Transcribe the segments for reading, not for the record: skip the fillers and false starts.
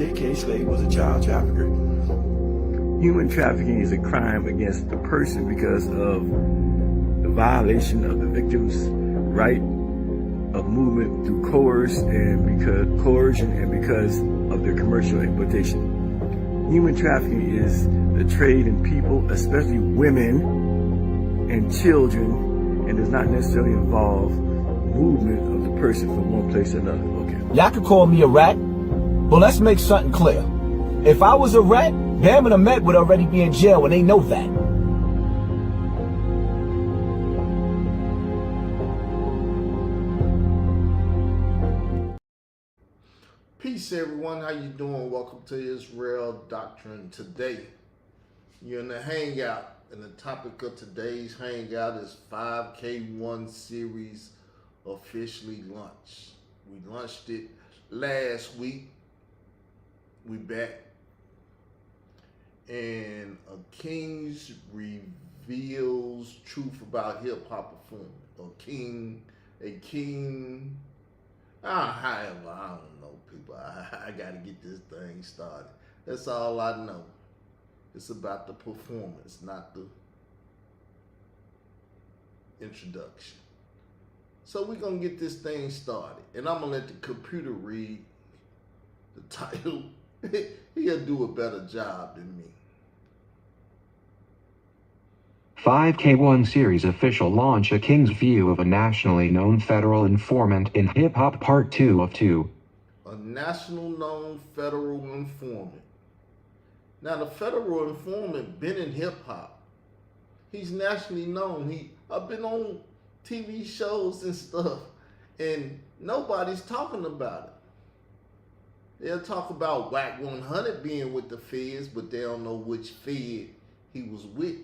DJ K. Slade was a child trafficker. Human trafficking is a crime against the person because of the violation of the victim's right of movement through coercion and because of their commercial exploitation. Human trafficking is the trade in people, especially women and children, and does not necessarily involve movement of the person from one place to another. Okay. Y'all could call me a rat, but let's make something clear. If I was a rat, Bam and Ahmed would already be in jail, and they know that. Peace, everyone. How you doing? Welcome to Israel Doctrine. Today, you're in the Hangout, and the topic of today's Hangout is 5K1 series officially launched. We launched it last week. We back. And a King's reveals truth about hip-hop performance. However, I don't know, people. I got to get this thing started. That's all I know. It's about the performance, not the introduction. So we're going to get this thing started. And I'm going to let the computer read the title. He'll do a better job than me. 5K1 series official launch: A King's View of a Nationally Known Federal Informant in Hip Hop Part 2 of 2. A national known federal informant. Now the federal informant been in hip hop. He's nationally known. I've been on TV shows and stuff, and nobody's talking about it. They'll talk about Whack 100 being with the feds, but they don't know which fed he was with.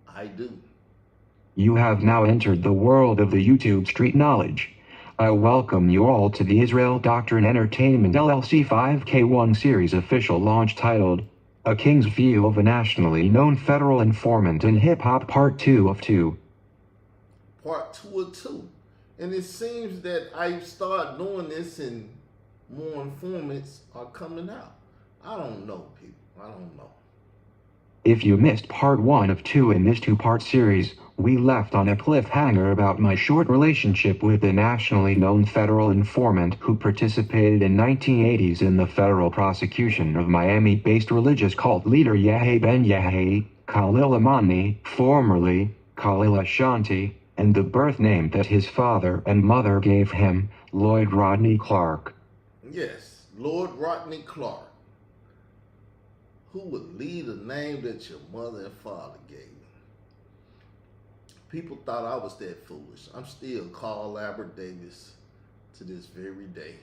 I do. You have now entered the world of the YouTube street knowledge. I welcome you all to the Israel Doctrine Entertainment LLC 5K1 series official launch titled A King's View of a Nationally Known Federal Informant in Hip Hop Part 2 of 2. Part 2 of 2. And it seems that I start doing this and more informants are coming out. I don't know, people. I don't know. If you missed part 1 of 2 in this 2-part series, we left on a cliffhanger about my short relationship with the nationally known federal informant who participated in 1980s in the federal prosecution of Miami-based religious cult leader Yahya Ben Yahya, Khalil Amani, formerly Khalil Ashanti, and the birth name that his father and mother gave him, Lloyd Rodney Clark. Yes, Lloyd Rodney Clark. Who would lead a name that your mother and father gave you? People thought I was that foolish. I'm still Carl Albert Davis to this very day.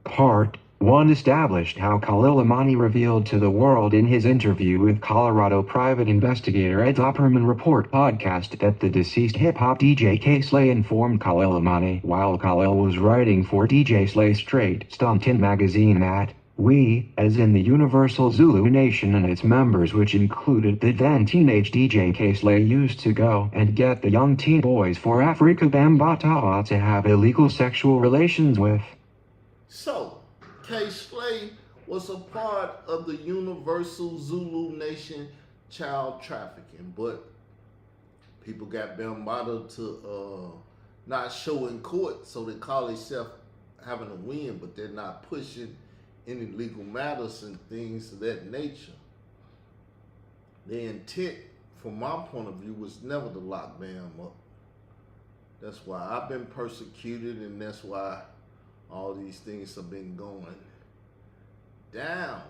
Part 1 established how Khalil Amani revealed to the world in his interview with Colorado private investigator Ed Opperman Report podcast that the deceased hip-hop DJ K. Slay informed Khalil Amani while Khalil was writing for DJ Slay's Straight Stumpton magazine that we, as in the Universal Zulu Nation and its members, which included the then teenage DJ K. Slay, used to go and get the young teen boys for Africa Bambaataa to have illegal sexual relations with. So, K. Slay was a part of the Universal Zulu Nation child trafficking, but people got Bambaataa to not show in court, so they call themselves having a win, but they're not pushing any legal matters and things of that nature. The intent, from my point of view, was never to lock Bam up. That's why I've been persecuted, and that's why all these things have been going down.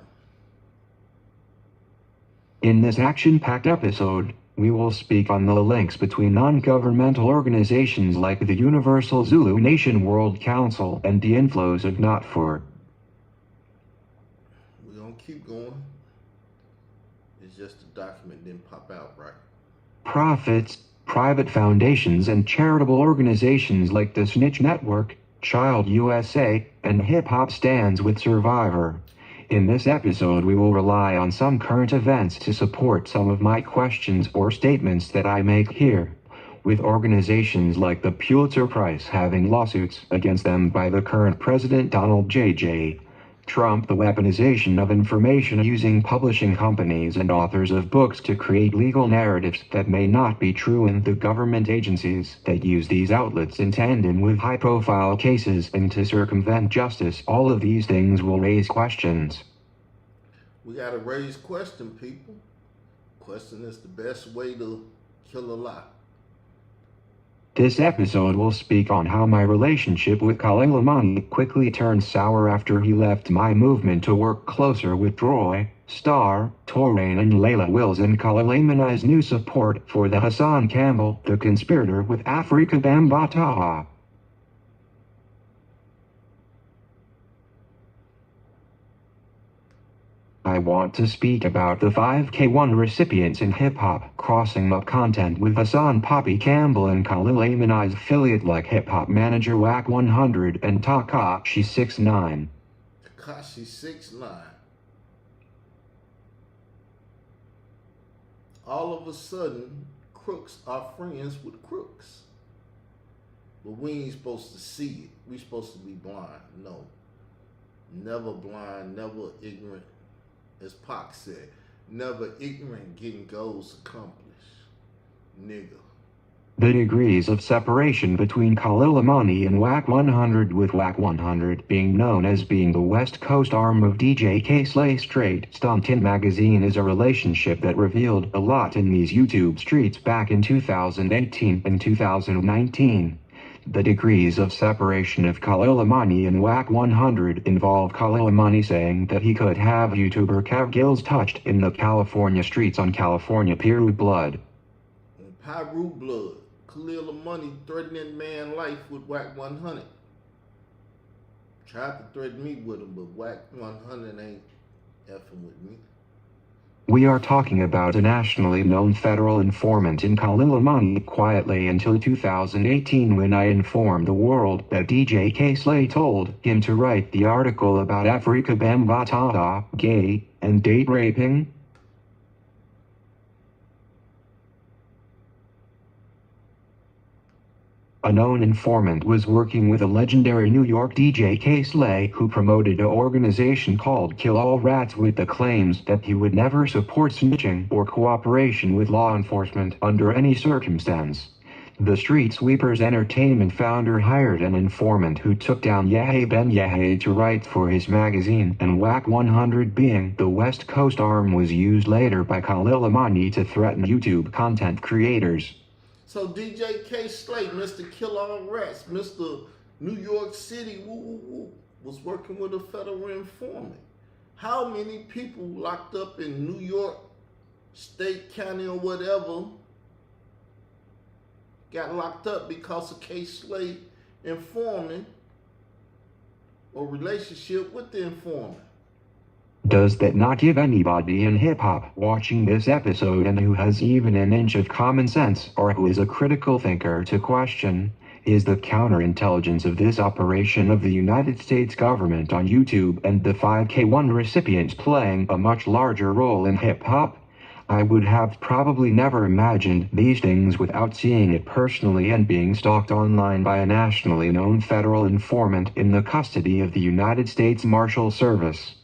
In this action-packed episode, we will speak on the links between non-governmental organizations like the Universal Zulu Nation World Council and the inflows of not-for. We're going to keep going. It's just the document didn't pop out right. Profits, private foundations and charitable organizations like the Snitch Network, Child USA, and Hip Hop Stands with Survivor. In this episode we will rely on some current events to support some of my questions or statements that I make here. with organizations like the Pulitzer Prize having lawsuits against them by the current President Donald J. Trump. The weaponization of information using publishing companies and authors of books to create legal narratives that may not be true, and the government agencies that use these outlets in tandem with high-profile cases and to circumvent justice. All of these things will raise questions. We got to raise question, people. Question is the best way to kill a lie. This episode will speak on how my relationship with Khalil Imani quickly turned sour after he left my movement to work closer with Troy, Star, Torain and Layla Wills, and Khalil Imani's new support for the Hassan Campbell, the conspirator with Afrika Bambaataa. I want to speak about the 5K1 recipients in hip-hop crossing up content with Hassan Poppy Campbell and Khalil Imani's affiliate like hip-hop manager Wack 100 and Takashi 69. Takashi 69. All of a sudden, crooks are friends with crooks. But we ain't supposed to see it. We supposed to be blind. No. Never blind, never ignorant. As Pac said, never ignorant getting goals accomplished. Nigga. The degrees of separation between Khalil Imani and Wack 100, with Wack 100 being known as being the West Coast arm of DJ K-Slay Straight Stuntin' magazine, is a relationship that revealed a lot in these YouTube streets back in 2018 and 2019. The degrees of separation of Khalil Imani and Wack 100 involve Khalil Imani saying that he could have YouTuber Cav Gills touched in the California streets on California Peru blood. On Peru blood, Khalil Imani threatening man life with Wack 100. Tried to threaten me with him, but Wack 100 ain't effing with me. We are talking about a nationally known federal informant in Khalil Imani quietly until 2018, when I informed the world that DJ K-Slay told him to write the article about Afrika Bambaataa, gay, and date raping. A known informant was working with a legendary New York DJ K-Slay, who promoted an organization called Kill All Rats with the claims that he would never support snitching or cooperation with law enforcement under any circumstance. The Street Sweepers Entertainment founder hired an informant who took down Yahya Ben Yahya to write for his magazine, and Wack 100, being the West Coast arm, was used later by Khalil Imani to threaten YouTube content creators. So DJ K-Slay, Mr. Kill All Rats, Mr. New York City, was working with a federal informant. How many people locked up in New York, state, county, or whatever got locked up because of K-Slay informing or relationship with the informant? Does that not give anybody in hip-hop watching this episode, and who has even an inch of common sense or who is a critical thinker, to question, is the counterintelligence of this operation of the United States government on YouTube and the 5K1 recipients playing a much larger role in hip-hop? I would have probably never imagined these things without seeing it personally and being stalked online by a nationally known federal informant in the custody of the United States Marshal Service.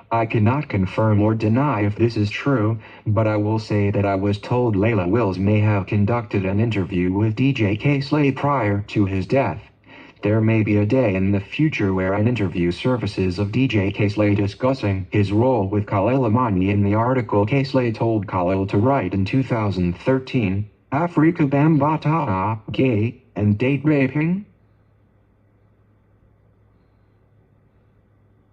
I cannot confirm or deny if this is true, but I will say that I was told Layla Wills may have conducted an interview with DJ K-Slay prior to his death. There may be a day in the future where an interview surfaces of DJ K-Slay discussing his role with Khalil Imani in the article K-Slay told Khalil to write in 2013, Afrika Bambaataa, gay, and date raping?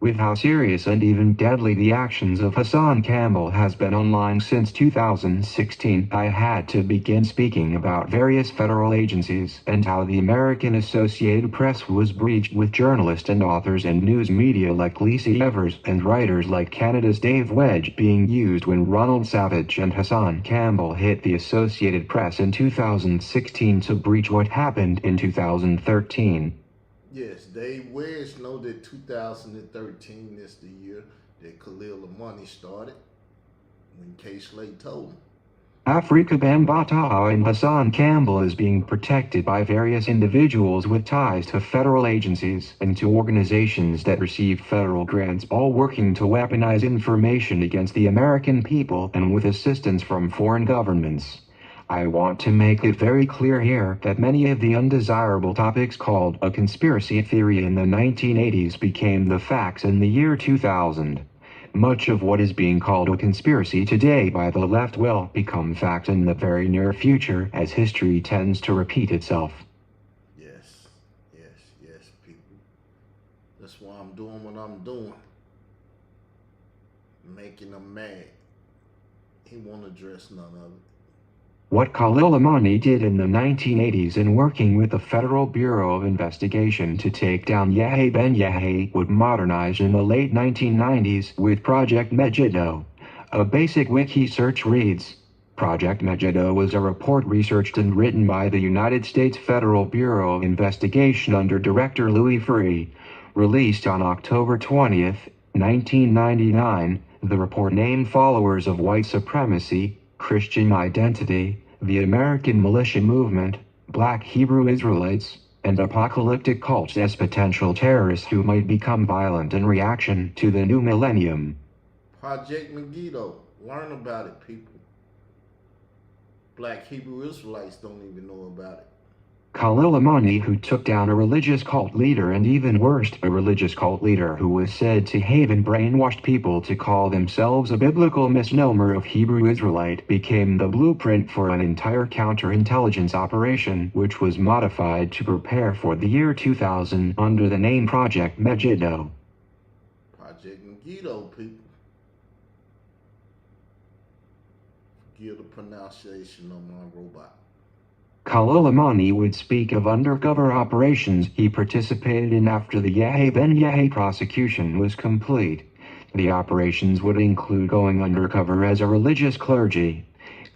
With how serious and even deadly the actions of Hassan Campbell has been online since 2016, I had to begin speaking about various federal agencies and how the American Associated Press was breached, with journalists and authors and news media like Lacey Evers and writers like Canada's Dave Wedge being used when Ronald Savage and Hassan Campbell hit the Associated Press in 2016 to breach what happened in 2013. Yes, Dave Wedge know that 2013 is the year that Khalil Imani started when K-Slay told him. Afrika Bambaataa and Hassan Campbell is being protected by various individuals with ties to federal agencies and to organizations that receive federal grants, all working to weaponize information against the American people and with assistance from foreign governments. I want to make it very clear here that many of the undesirable topics called a conspiracy theory in the 1980s became the facts in the year 2000. Much of what is being called a conspiracy today by the left will become fact in the very near future, as history tends to repeat itself. Yes, people. That's why I'm doing what I'm doing. Making them mad. He won't address none of it. What Khalil Amani did in the 1980s in working with the Federal Bureau of Investigation to take down Yahya Ben Yahya would modernize in the late 1990s with Project Megiddo. A basic wiki search reads, Project Megiddo was a report researched and written by the United States Federal Bureau of Investigation under Director Louis Freeh. Released on October 20th, 1999, the report named followers of white supremacy, Christian identity, the American militia movement, Black Hebrew Israelites, and apocalyptic cults as potential terrorists who might become violent in reaction to the new millennium. Project Megiddo. Learn about it, people. Black Hebrew Israelites don't even know about it. Khalil Amani, who took down a religious cult leader, and even worse, a religious cult leader who was said to have and brainwashed people to call themselves a biblical misnomer of Hebrew Israelite, became the blueprint for an entire counterintelligence operation which was modified to prepare for the year 2000 under the name Project Megiddo. Project Megiddo, people. Forgive the pronunciation of my robot. Khalil Amani would speak of undercover operations he participated in after the Yahya Ben Yahya prosecution was complete. The operations would include going undercover as a religious clergy.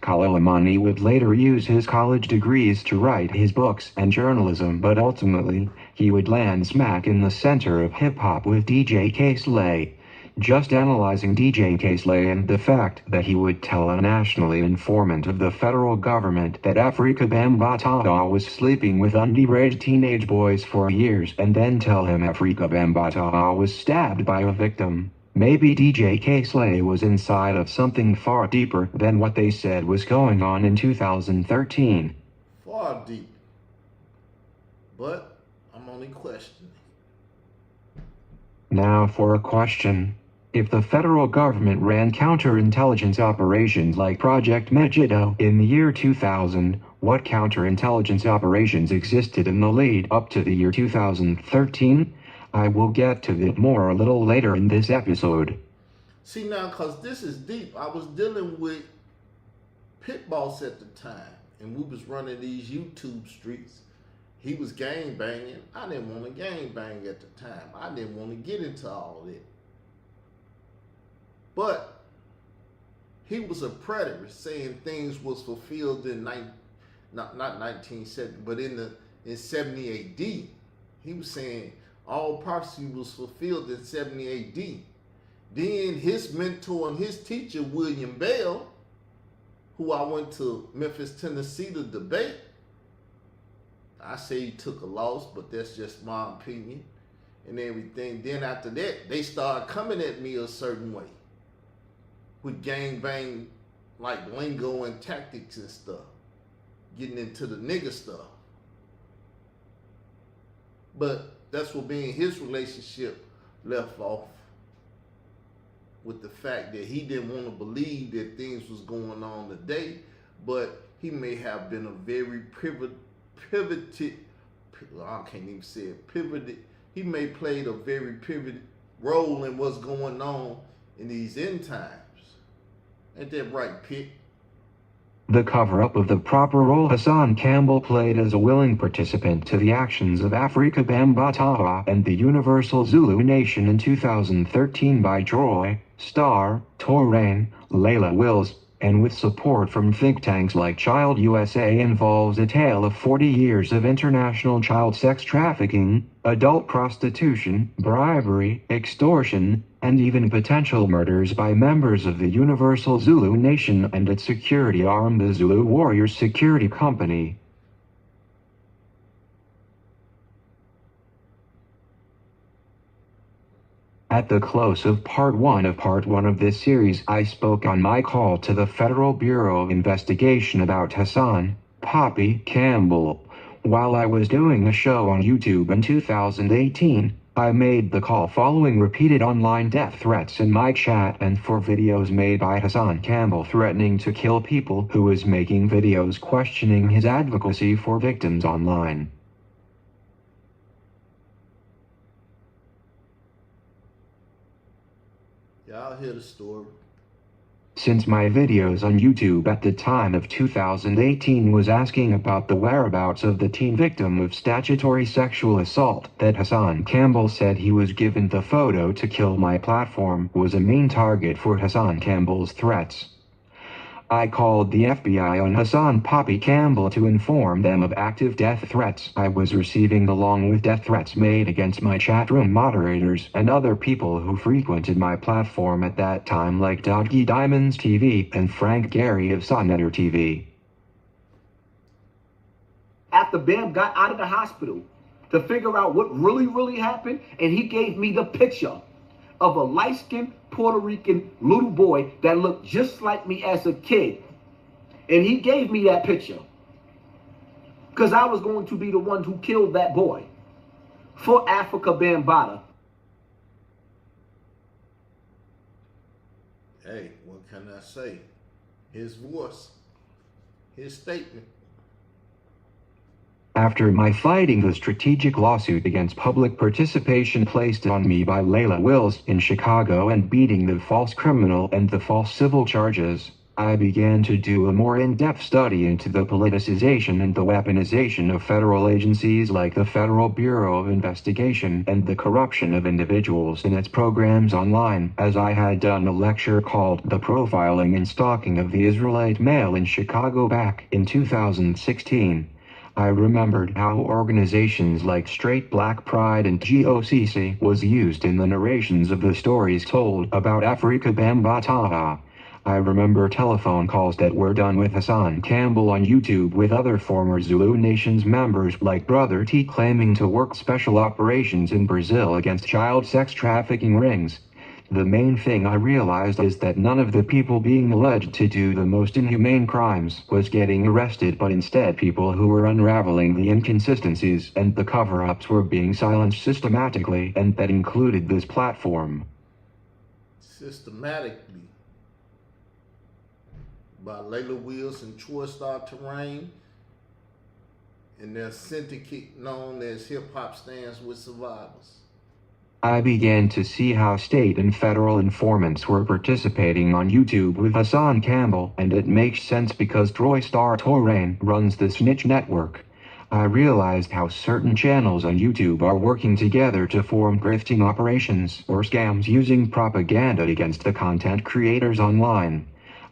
Khalil Amani would later use his college degrees to write his books and journalism, but ultimately, he would land smack in the center of hip-hop with DJ K-Slay. Just analyzing DJ K-Slay and the fact that he would tell a nationally informant of the federal government that Afrika Bambaataa was sleeping with underage teenage boys for years, and then tell him Afrika Bambaataa was stabbed by a victim. Maybe DJ K-Slay was inside of something far deeper than what they said was going on in 2013. Far deep. But I'm only questioning. Now for a question. If the federal government ran counterintelligence operations like Project Megiddo in the year 2000, what counterintelligence operations existed in the lead up to the year 2013? I will get to that more a little later in this episode. See now, because this is deep, I was dealing with Pit Boss at the time, and we was running these YouTube streets. He was gang banging. I didn't want to gang bang at the time. I didn't want to get into all that. But he was a preterist, saying things was fulfilled in not 1970, but in 70 AD. He was saying all prophecy was fulfilled in 70 AD. Then his mentor and his teacher, William Bell, who I went to Memphis, Tennessee to debate, I say he took a loss, but that's just my opinion and everything. Then after that, they started coming at me a certain way with gangbang like lingo and tactics and stuff, getting into the nigga stuff. But that's what being his relationship left off with the fact that he didn't want to believe that things was going on today, but he may have been a very pivoted, I can't even say it, pivoted. He may played a very pivoted role in what's going on in these end times. Ain't that right, Pitt? The cover-up of the proper role Hassan Campbell played as a willing participant to the actions of Afrika Bambaataa and the Universal Zulu Nation in 2013 by Troy, Star, Torain, Layla Wills, and with support from think tanks like Child USA, involves a tale of 40 years of international child sex trafficking, adult prostitution, bribery, extortion, and even potential murders by members of the Universal Zulu Nation and its security arm, the Zulu Warriors Security Company. At the close of part one of this series, I spoke on my call to the Federal Bureau of Investigation about Hassan "Poppy" Campbell. While I was doing a show on YouTube in 2018, I made the call following repeated online death threats in my chat and for videos made by Hassan Campbell threatening to kill people who was making videos questioning his advocacy for victims online. Y'all hear the story. Since my videos on YouTube at the time of 2018 was asking about the whereabouts of the teen victim of statutory sexual assault that Hassan Campbell said he was given the photo to kill, my platform was a main target for Hassan Campbell's threats. I called the FBI on Hassan "Poppy" Campbell to inform them of active death threats I was receiving, along with death threats made against my chat room moderators and other people who frequented my platform at that time, like Doggy Diamonds TV and Frank Gehry of Sonnetter TV. After Bam got out of the hospital to figure out what really happened, and he gave me the picture of a light-skinned Puerto Rican little boy that looked just like me as a kid. And he gave me that picture because I was going to be the one who killed that boy for Africa Bambaataa. Hey, what can I say? His voice, his statement. After my fighting the strategic lawsuit against public participation placed on me by Layla Wills in Chicago and beating the false criminal and the false civil charges, I began to do a more in-depth study into the politicization and the weaponization of federal agencies like the Federal Bureau of Investigation and the corruption of individuals in its programs online, as I had done a lecture called The Profiling and Stalking of the Israelite Male in Chicago back in 2016. I remembered how organizations like Straight Black Pride and GOCC was used in the narrations of the stories told about Afrika Bambaataa. I remember telephone calls that were done with Hassan Campbell on YouTube with other former Zulu Nations members like Brother T claiming to work special operations in Brazil against child sex trafficking rings. The main thing I realized is that none of the people being alleged to do the most inhumane crimes was getting arrested, but instead people who were unraveling the inconsistencies and the cover-ups were being silenced systematically, and that included this platform. Systematically. By Layla Wills and Troy Star Terrain and their syndicate known as Hip Hop Stands with Survivors. I began to see how state and federal informants were participating on YouTube with Hassan Campbell, and it makes sense because Troy Star Terrain runs the Snitch Network. I realized how certain channels on YouTube are working together to form grifting operations or scams using propaganda against the content creators online.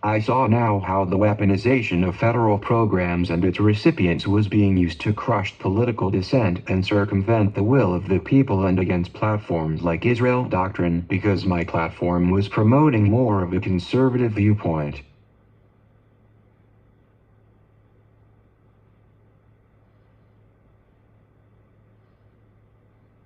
I saw now how the weaponization of federal programs and its recipients was being used to crush political dissent and circumvent the will of the people, and against platforms like Israel Doctrine, because my platform was promoting more of a conservative viewpoint.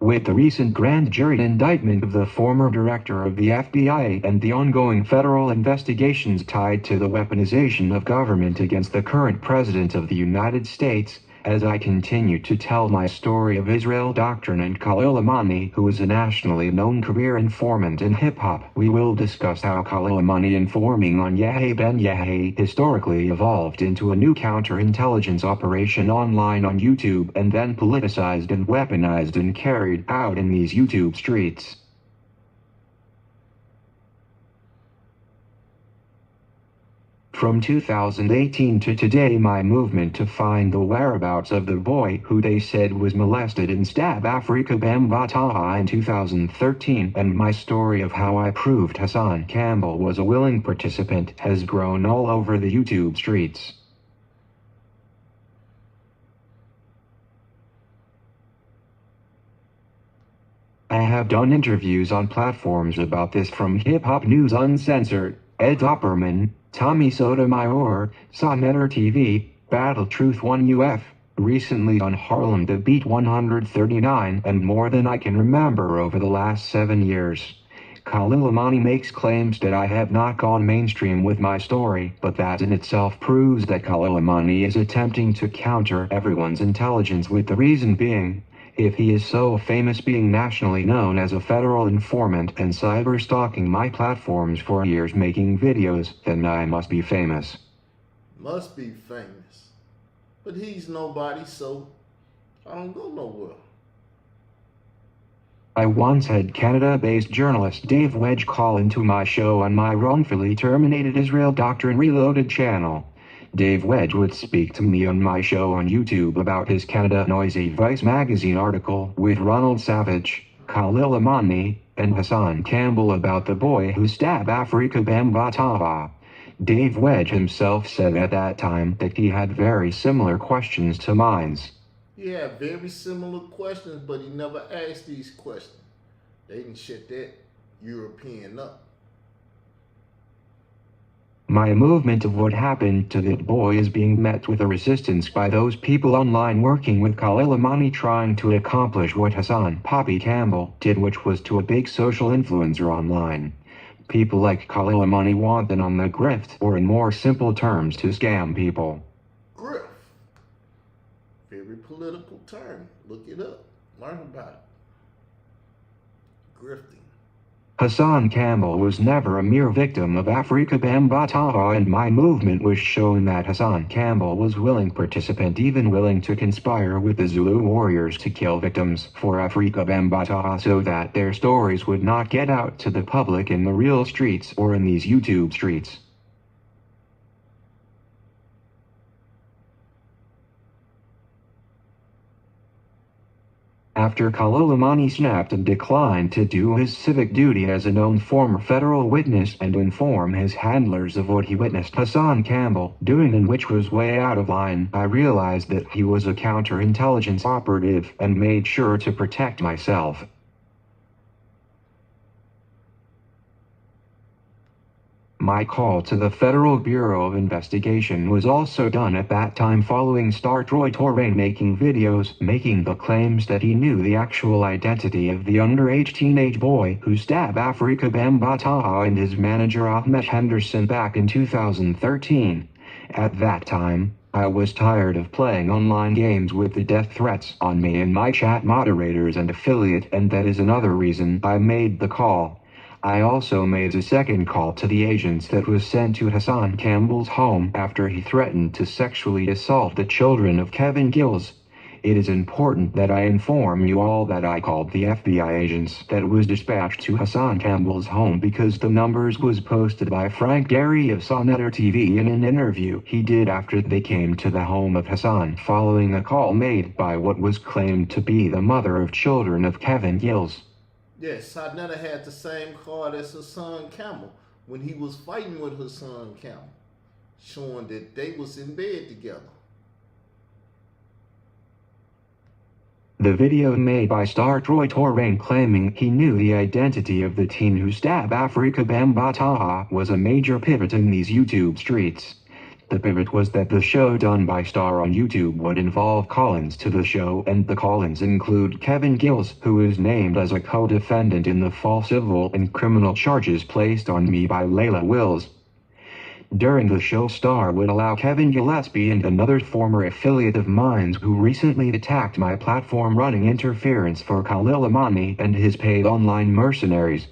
With the recent grand jury indictment of the former director of the FBI and the ongoing federal investigations tied to the weaponization of government against the current president of the United States, as I continue to tell my story of Israel Doctrine and Khalil Amani, who is a nationally known career informant in hip-hop, we will discuss how Khalil Amani informing on Yahya Ben Yahya historically evolved into a new counterintelligence operation online on YouTube and then politicized and weaponized and carried out in these YouTube streets. From 2018 to today, my movement to find the whereabouts of the boy who they said was molested in Stab Africa Bambataha in 2013 and my story of how I proved Hassan Campbell was a willing participant has grown all over the YouTube streets. I have done interviews on platforms about this, from Hip Hop News Uncensored, Ed Opperman, Tommy Sotomayor, Sonnetter TV, Battle Truth 1 UF, recently on Harlem The Beat 139, and more than I can remember over the last 7 years. Khalil Amani makes claims that I have not gone mainstream with my story, but that in itself proves that Khalil Amani is attempting to counter everyone's intelligence, with the reason being, if he is so famous being nationally known as a federal informant and cyber-stalking my platforms for years making videos, then I must be famous. Must be famous. But he's nobody, so I don't go nowhere. I once had Canada-based journalist Dave Wedge call into my show on my wrongfully terminated Israel Doctrine Reloaded channel. Dave Wedge would speak to me on my show on YouTube about his Canada Noisy Vice magazine article with Ronald Savage, Khalil Amani, and Hassan Campbell about the boy who stabbed Afrika Bambataha. Dave Wedge himself said at that time that he had very similar questions to mine. He had very similar questions, but he never asked these questions. They didn't shut that European up. My movement of what happened to that boy is being met with a resistance by those people online working with Khalil Amani, trying to accomplish what Hassan Poppy Campbell did, which was to a big social influencer online. People like Khalil Amani want them on the grift, or in more simple terms, to scam people. Grift. Very political term. Look it up. Learn about it. Grifting. Hassan Campbell was never a mere victim of Afrika Bambataha, and my movement was showing that Hassan Campbell was willing participant, even willing to conspire with the Zulu warriors to kill victims for Afrika Bambataha so that their stories would not get out to the public in the real streets or in these YouTube streets. After Khalil Amani snapped and declined to do his civic duty as a known former federal witness and inform his handlers of what he witnessed Hassan Campbell doing, and which was way out of line, I realized that he was a counterintelligence operative and made sure to protect myself. My call to the Federal Bureau of Investigation was also done at that time, following Star Troy Torrain making videos making the claims that he knew the actual identity of the underage teenage boy who stabbed Afrika Bambataha and his manager Ahmed Henderson back in 2013. At that time, I was tired of playing online games with the death threats on me and my chat moderators and affiliate, and that is another reason I made the call. I also made a second call to the agents that was sent to Hassan Campbell's home after he threatened to sexually assault the children of Kevin Gills. It is important that I inform you all that I called the FBI agents that was dispatched to Hassan Campbell's home because the numbers was posted by Frank Gehry of Sonnetter TV in an interview he did after they came to the home of Hassan following a call made by what was claimed to be the mother of children of Kevin Gills. Yes, Sonnetter had the same card as Hassan Campbell when he was fighting with Hassan Campbell, showing that they was in bed together. The video made by Star Troy Torrain claiming he knew the identity of the teen who stabbed Afrika Bambataha was a major pivot in these YouTube streets. The pivot was that the show done by Star on YouTube would involve call-ins to the show, and the call-ins include Kevin Gills, who is named as a co-defendant in the false civil and criminal charges placed on me by Layla Wills. During the show, Star would allow Kevin Gillespie and another former affiliate of mine who recently attacked my platform running interference for Khalil Amani and his paid online mercenaries.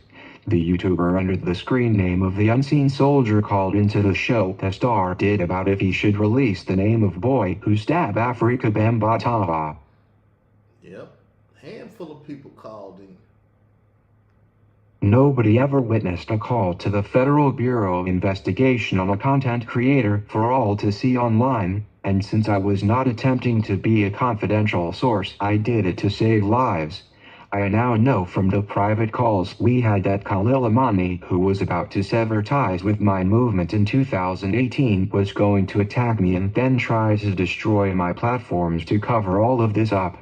The YouTuber under the screen name of the Unseen Soldier called into the show that Star did about if he should release the name of boy who stabbed Afrika Bambataha. Yep, handful of people called in. Nobody ever witnessed a call to the Federal Bureau of Investigation on a content creator for all to see online, and since I was not attempting to be a confidential source, I did it to save lives. I now know from the private calls we had that Khalil Amani, who was about to sever ties with my movement in 2018, was going to attack me and then try to destroy my platforms to cover all of this up.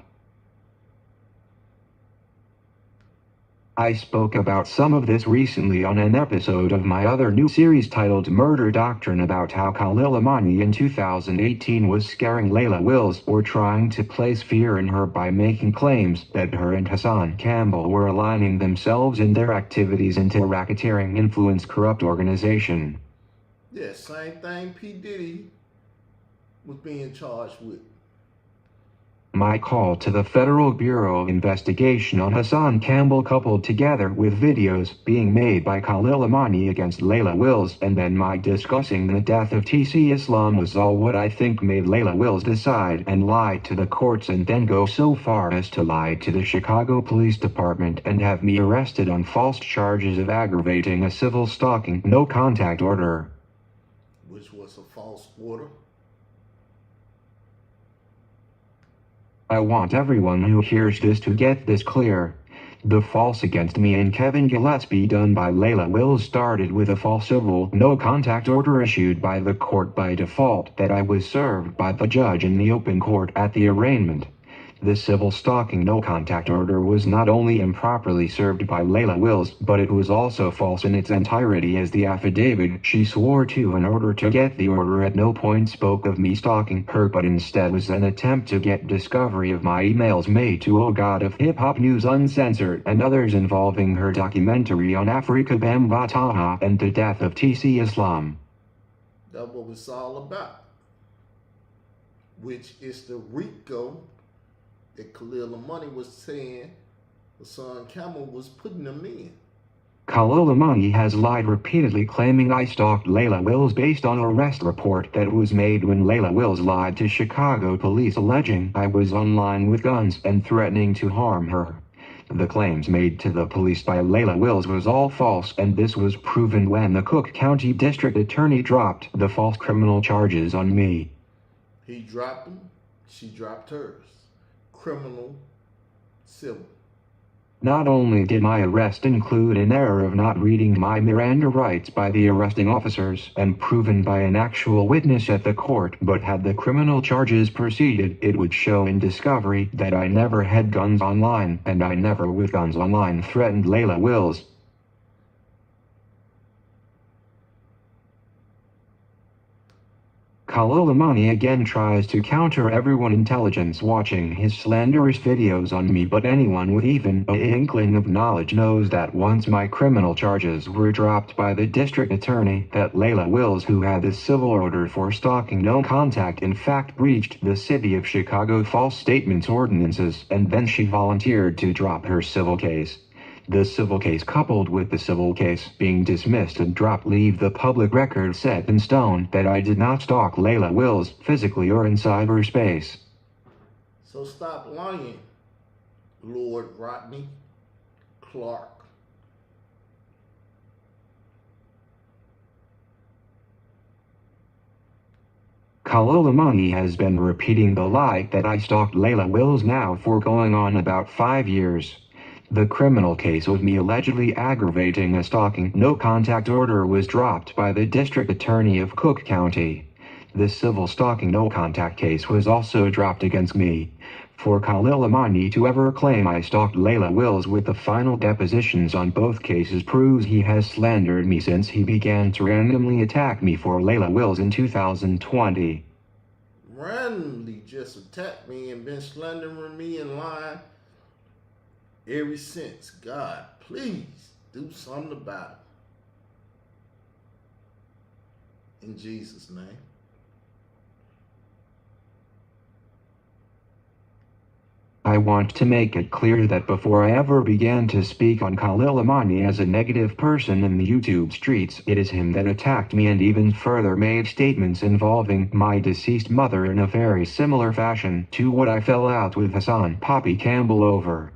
I spoke about some of this recently on an episode of my other new series titled Murder Doctrine, about how Khalil Amani in 2018 was scaring Layla Wills or trying to place fear in her by making claims that her and Hassan Campbell were aligning themselves in their activities into a racketeering influence corrupt organization. Yeah, same thing P. Diddy was being charged with. My call to the Federal Bureau of Investigation on Hassan Campbell, coupled together with videos being made by Khalil Amani against Layla Wills, and then my discussing the death of TC Islam, was all what I think made Layla Wills decide and lie to the courts and then go so far as to lie to the Chicago Police Department and have me arrested on false charges of aggravating a civil stalking no contact order. Which was a false order. I want everyone who hears this to get this clear. The false against me and Kevin Gillespie done by Layla Wills started with a false civil no-contact order issued by the court by default that I was served by the judge in the open court at the arraignment. The civil stalking no-contact order was not only improperly served by Layla Wills, but it was also false in its entirety, as the affidavit she swore to in order to get the order at no point spoke of me stalking her, but instead was an attempt to get discovery of my emails made to O God of Hip Hop News Uncensored and others involving her documentary on Afrika Bambataha and the death of TC Islam. That's what it's all about. Which is the RICO that Khalil Amani was saying Hassan Campbell was putting them in. Khalil Amani has lied repeatedly, claiming I stalked Layla Wills based on an arrest report that was made when Layla Wills lied to Chicago police, alleging I was online with guns and threatening to harm her. The claims made to the police by Layla Wills was all false, and this was proven when the Cook County District Attorney dropped the false criminal charges on me. He dropped them, she dropped hers. Criminal, civil. Not only did my arrest include an error of not reading my Miranda rights by the arresting officers and proven by an actual witness at the court, but had the criminal charges proceeded, it would show in discovery that I never had guns online, and I never with guns online threatened Layla Wills. Khalil Amani again tries to counter everyone intelligence watching his slanderous videos on me, but anyone with even an inkling of knowledge knows that once my criminal charges were dropped by the district attorney, that Layla Wills, who had the civil order for stalking no contact, in fact breached the City of Chicago false statements ordinances, and then she volunteered to drop her civil case. The civil case, coupled with the civil case being dismissed and dropped, leave the public record set in stone that I did not stalk Layla Wills physically or in cyberspace. So stop lying, Lord Rodney Clark. Khalil Amani has been repeating the lie that I stalked Layla Wills now for going on about 5 years. The criminal case of me allegedly aggravating a stalking no-contact order was dropped by the district attorney of Cook County. The civil stalking no-contact case was also dropped against me. For Khalil Amani to ever claim I stalked Layla Wills with the final depositions on both cases proves he has slandered me since he began to randomly attack me for Layla Wills in 2020. Randomly just attacked me and been slandering me and lying ever since. God, please do something about it. In Jesus' name. I want to make it clear that before I ever began to speak on Khalil Amani as a negative person in the YouTube streets, it is him that attacked me and even further made statements involving my deceased mother in a very similar fashion to what I fell out with Hassan Poppy Campbell over.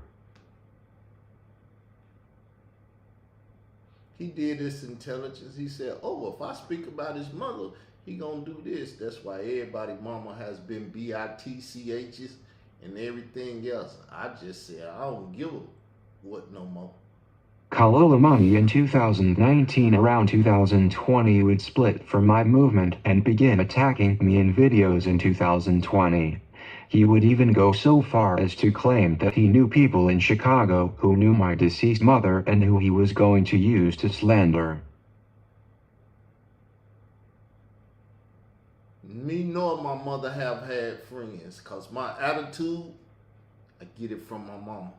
he did this intelligence. He said, oh, if I speak about his mother, he gonna do this. That's why everybody mama has been BITCHs and everything else. I just said, I don't give a what no more. Khalil Amani in 2019 around 2020 would split from my movement and begin attacking me in videos in 2020. He would even go so far as to claim that he knew people in Chicago who knew my deceased mother and who he was going to use to slander. Me nor my mother have had friends, cause my attitude, I get it from my mama.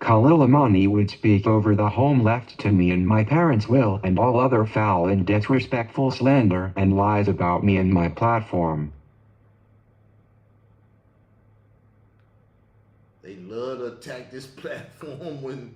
Khalil Amani would speak over the home left to me in my parents' will and all other foul and disrespectful slander and lies about me and my platform. They love to attack this platform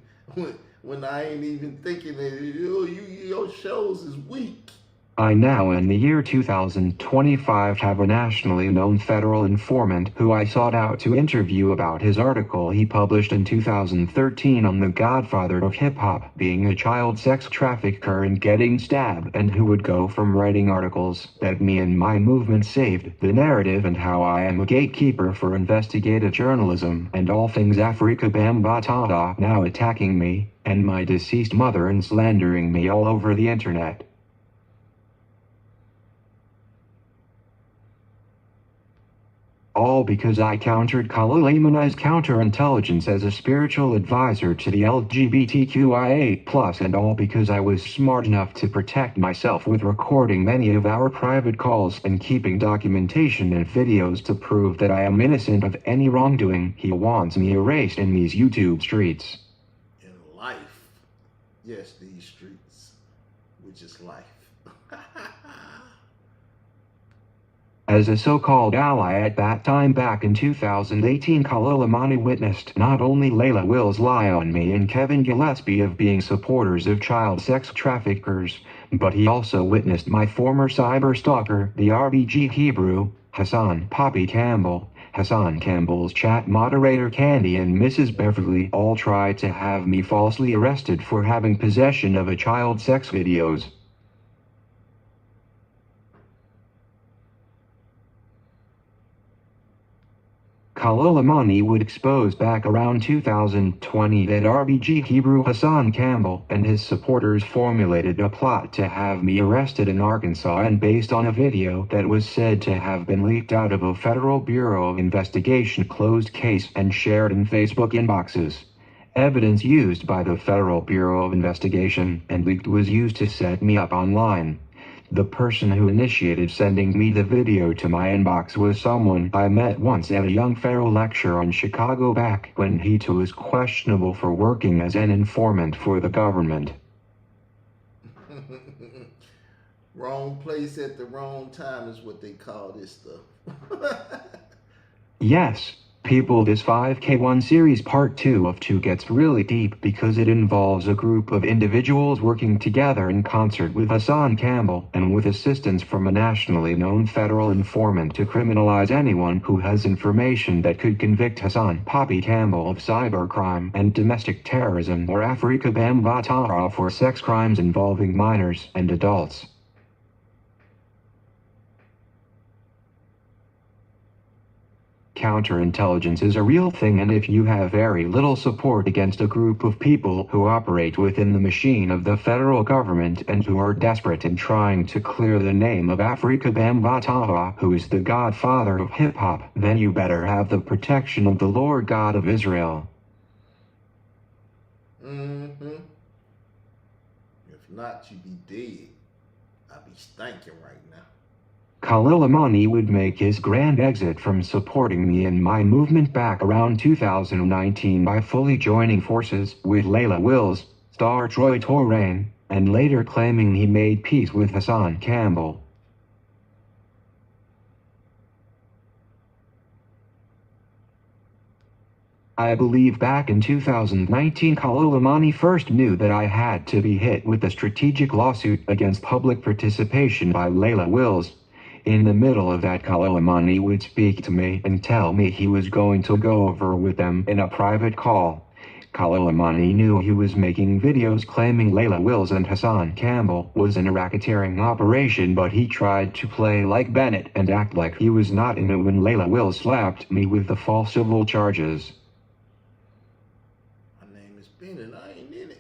when I ain't even thinking that your shows is weak. I now in the year 2025 have a nationally known federal informant who I sought out to interview about his article he published in 2013 on the godfather of hip-hop being a child sex trafficker and getting stabbed, and who would go from writing articles that me and my movement saved the narrative and how I am a gatekeeper for investigative journalism and all things Afrika Bambaataa, now attacking me and my deceased mother and slandering me all over the internet. All because I countered Khalil Amani's counterintelligence as a spiritual advisor to the LGBTQIA+, and all because I was smart enough to protect myself with recording many of our private calls and keeping documentation and videos to prove that I am innocent of any wrongdoing. He wants me erased in these YouTube streets. In life. Yes, these streets, which is life. As a so-called ally at that time back in 2018, Khalil Amani witnessed not only Layla Wills lie on me and Kevin Gillespie of being supporters of child sex traffickers, but he also witnessed my former cyber stalker, the RBG Hebrew, Hassan Poppy Campbell, Hassan Campbell's chat moderator Candy, and Mrs. Beverly all tried to have me falsely arrested for having possession of a child sex videos. Khalil Amani would expose back around 2020 that RBG Hebrew Hassan Campbell and his supporters formulated a plot to have me arrested in Arkansas, and based on a video that was said to have been leaked out of a Federal Bureau of Investigation closed case and shared in Facebook inboxes. Evidence used by the Federal Bureau of Investigation and leaked was used to set me up online. The person who initiated sending me the video to my inbox was someone I met once at a young Pharaoh lecture in Chicago back when he too was questionable for working as an informant for the government. Wrong place at the wrong time is what they call this stuff. Yes. People, this 5K1 series part 2 of 2 gets really deep because it involves a group of individuals working together in concert with Hassan Campbell and with assistance from a nationally known federal informant to criminalize anyone who has information that could convict Hassan Poppy Campbell of cybercrime and domestic terrorism or Afrika Bambaataa for sex crimes involving minors and adults. Counterintelligence is a real thing, and if you have very little support against a group of people who operate within the machine of the federal government and who are desperate in trying to clear the name of Afrika Bambaataa, who is the godfather of hip-hop, then you better have the protection of the Lord God of Israel. Mm-hmm. If not, you be dead. I be stinking right now. Khalil Amani would make his grand exit from supporting me and my movement back around 2019 by fully joining forces with Layla Wills, star Troy Torain, and later claiming he made peace with Hassan Campbell. I believe back in 2019 Khalil Amani first knew that I had to be hit with a strategic lawsuit against public participation by Layla Wills. In the middle of that, Khalil Amani would speak to me and tell me he was going to go over with them in a private call. Khalil Amani knew he was making videos claiming Layla Wills and Hassan Campbell was in a racketeering operation, but he tried to play like Bennett and act like he was not in it when Layla Wills slapped me with the false civil charges. My name is Bennett, I ain't in it.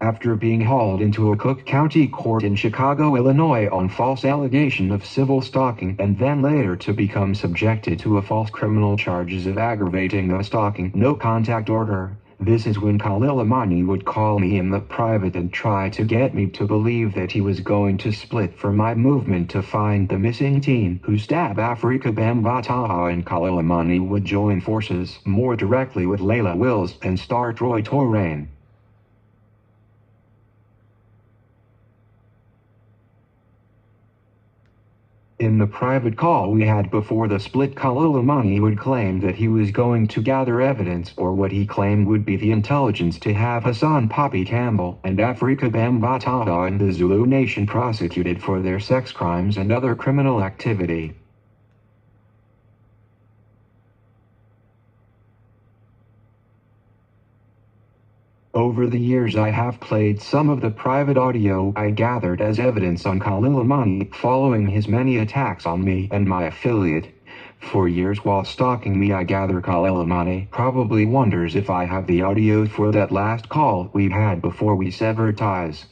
After being hauled into a Cook County court in Chicago, Illinois on false allegation of civil stalking and then later to become subjected to a false criminal charges of aggravating a stalking no contact order, this is when Khalil Amani would call me in the private and try to get me to believe that he was going to split from my movement to find the missing teen who stabbed Afrika Bambaataa, and Khalil Amani would join forces more directly with Layla Wills and star Troy Torrain. In the private call we had before the split, Khalil Amani would claim that he was going to gather evidence, or what he claimed would be the intelligence, to have Hassan Poppy Campbell and Afrika Bambaataa and the Zulu Nation prosecuted for their sex crimes and other criminal activity. Over the years I have played some of the private audio I gathered as evidence on Khalil Amani following his many attacks on me and my affiliate. For years while stalking me, I gather Khalil Amani probably wonders if I have the audio for that last call we had before we severed ties.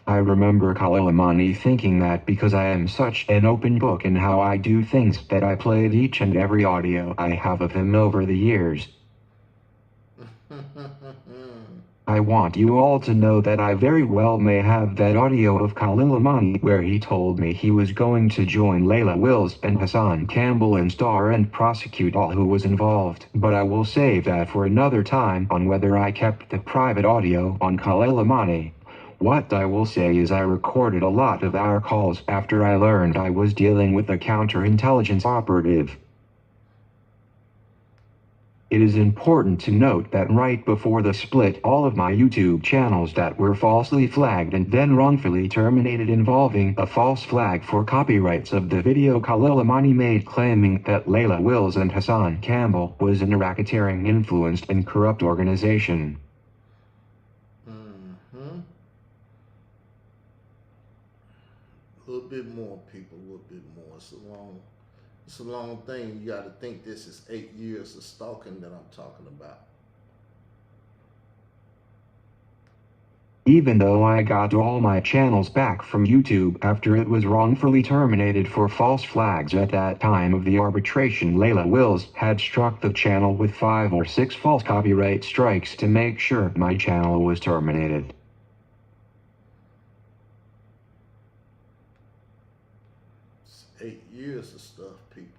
I remember Khalil Amani thinking that because I am such an open book in how I do things that I played each and every audio I have of him over the years. I want you all to know that I very well may have that audio of Khalil Amani where he told me he was going to join Layla Wills and Hassan Campbell and star and prosecute all who was involved, but I will save that for another time on whether I kept the private audio on Khalil Amani. What I will say is I recorded a lot of our calls after I learned I was dealing with a counterintelligence operative. It is important to note that right before the split, all of my YouTube channels that were falsely flagged and then wrongfully terminated involving a false flag for copyrights of the video Khalil Amani made claiming that Layla Wills and Hassan Campbell was in a racketeering, influenced and corrupt organization. A little bit more, people, a little bit more. It's a long thing. You got to think this is 8 years of stalking that I'm talking about. Even though I got all my channels back from YouTube after it was wrongfully terminated for false flags at that time of the arbitration, Layla Wills had struck the channel with 5 or 6 false copyright strikes to make sure my channel was terminated. It's 8 years of stuff, people.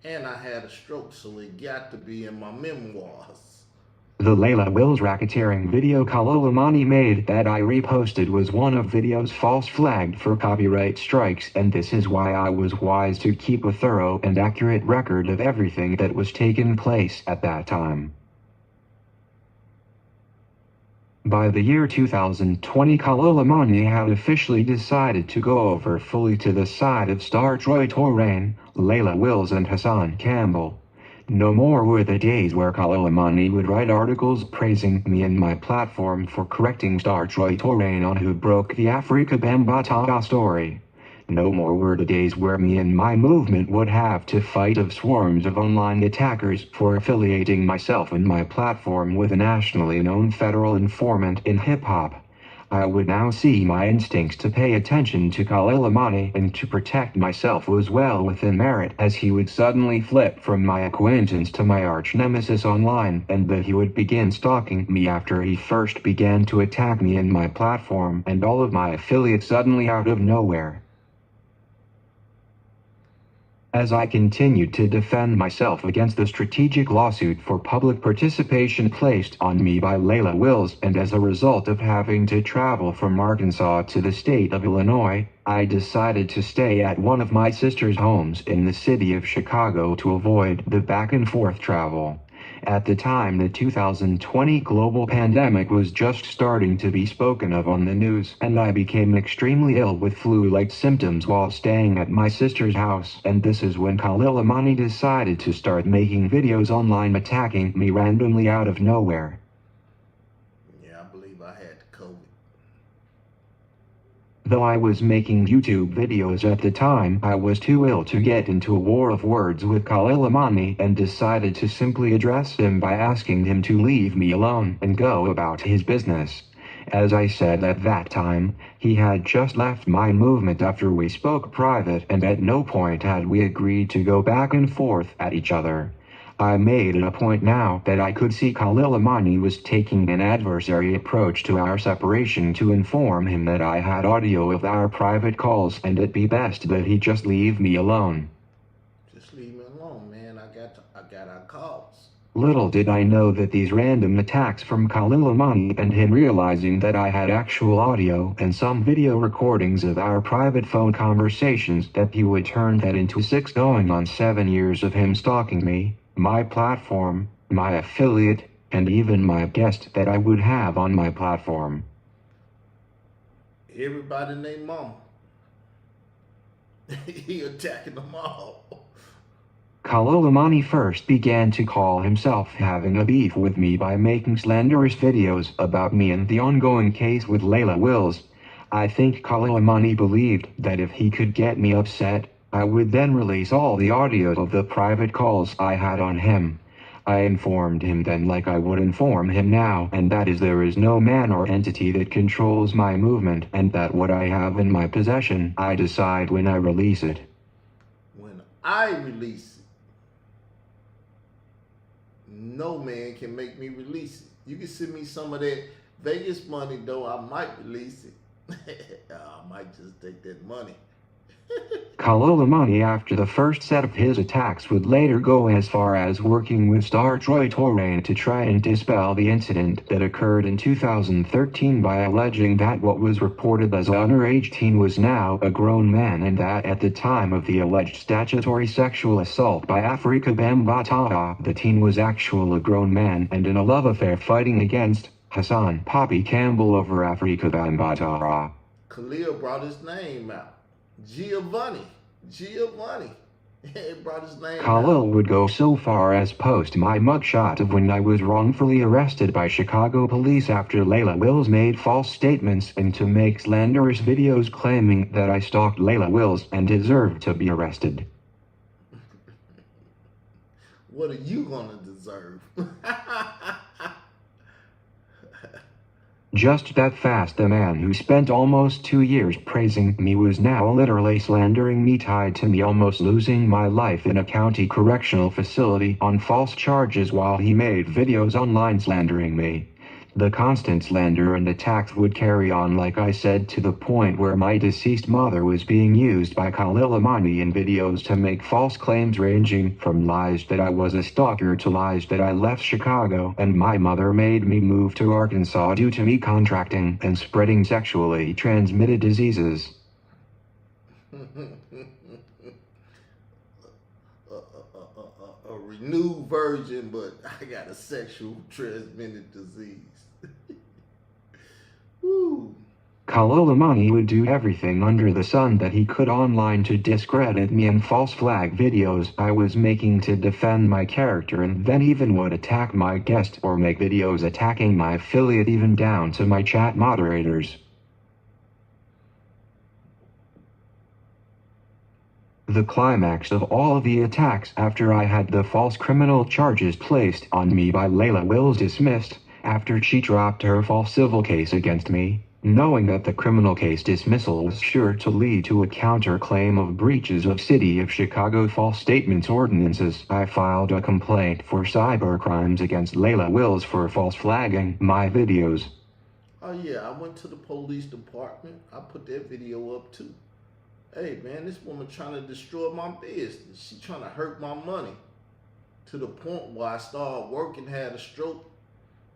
And I had a stroke, so it got to be in my memoirs. The Layla Wills racketeering video Khalil Amani made that I reposted was one of videos false flagged for copyright strikes, and this is why I was wise to keep a thorough and accurate record of everything that was taking place at that time. By the year 2020, Khalil Amani had officially decided to go over fully to the side of star Troy Torrain, Layla Wills and Hassan Campbell. No more were the days where Khalil Amani would write articles praising me and my platform for correcting star Troy Torrain on who broke the Afrika Bambaataa story. No more were the days where me and my movement would have to fight of swarms of online attackers for affiliating myself and my platform with a nationally known federal informant in hip-hop. I would now see my instincts to pay attention to Khalil Amani and to protect myself was well within merit, as he would suddenly flip from my acquaintance to my arch-nemesis online, and that he would begin stalking me after he first began to attack me and my platform and all of my affiliates suddenly out of nowhere. As I continued to defend myself against the strategic lawsuit for public participation placed on me by Layla Wills, and as a result of having to travel from Arkansas to the state of Illinois, I decided to stay at one of my sister's homes in the city of Chicago to avoid the back and forth travel. At the time, the 2020 global pandemic was just starting to be spoken of on the news, and I became extremely ill with flu-like symptoms while staying at my sister's house. And this is when Khalil Amani decided to start making videos online attacking me randomly out of nowhere. Yeah, I believe I had COVID. Though I was making YouTube videos at the time, I was too ill to get into a war of words with Khalil Amani and decided to simply address him by asking him to leave me alone and go about his business. As I said at that time, he had just left my movement after we spoke private, and at no point had we agreed to go back and forth at each other. I made it a point now that I could see Khalil Amani was taking an adversary approach to our separation to inform him that I had audio of our private calls and it'd be best that he just leave me alone. Just leave me alone, man. I got our calls. Little did I know that these random attacks from Khalil Amani and him realizing that I had actual audio and some video recordings of our private phone conversations, that he would turn that into 6 going on 7 years of him stalking me, my platform, my affiliate, and even my guest that I would have on my platform. Everybody named Mama. He attacking them all. Khalil Amani first began to call himself having a beef with me by making slanderous videos about me and the ongoing case with Layla Wills. I think Khalil Amani believed that if he could get me upset, I would then release all the audio of the private calls I had on him. I informed him then, like I would inform him now, and that is, there is no man or entity that controls my movement, and that what I have in my possession, I decide when I release it. When I release it, no man can make me release it. You can send me some of that Vegas money, though, I might release it. I might just take that money. Khalil Amani, after the first set of his attacks, would later go as far as working with star Troy Torain to try and dispel the incident that occurred in 2013 by alleging that what was reported as an underage teen was now a grown man, and that at the time of the alleged statutory sexual assault by Afrika Bambaataa, the teen was actually a grown man and in a love affair fighting against Hassan Poppy Campbell over Afrika Bambaataa. Khalil brought his name out. Giovanni. He brought his name Khalil out. would go so far as post my mugshot of when I was wrongfully arrested by Chicago police after Layla Wills made false statements, and to make slanderous videos claiming that I stalked Layla Wills and deserved to be arrested. What are you gonna deserve? Just that fast, the man who spent almost 2 years praising me was now literally slandering me, tied to me almost losing my life in a county correctional facility on false charges while he made videos online slandering me. The constant slander and attacks would carry on, like I said, to the point where my deceased mother was being used by Khalil Amani in videos to make false claims ranging from lies that I was a stalker to lies that I left Chicago and my mother made me move to Arkansas due to me contracting and spreading sexually transmitted diseases. A renewed version, but I got a sexual transmitted disease. Woo. Khalil Amani would do everything under the sun that he could online to discredit me and false flag videos I was making to defend my character, and then even would attack my guest or make videos attacking my affiliate, even down to my chat moderators. The climax of all of the attacks, after I had the false criminal charges placed on me by Layla Wills dismissed, after she dropped her false civil case against me, knowing that the criminal case dismissal was sure to lead to a counterclaim of breaches of City of Chicago false statements ordinances, I filed a complaint for cybercrimes against Layla Wills for false flagging my videos. Oh yeah, I went to the police department. I put that video up too. Hey man, this woman trying to destroy my business. She trying to hurt my money. To the point where I started working, had a stroke,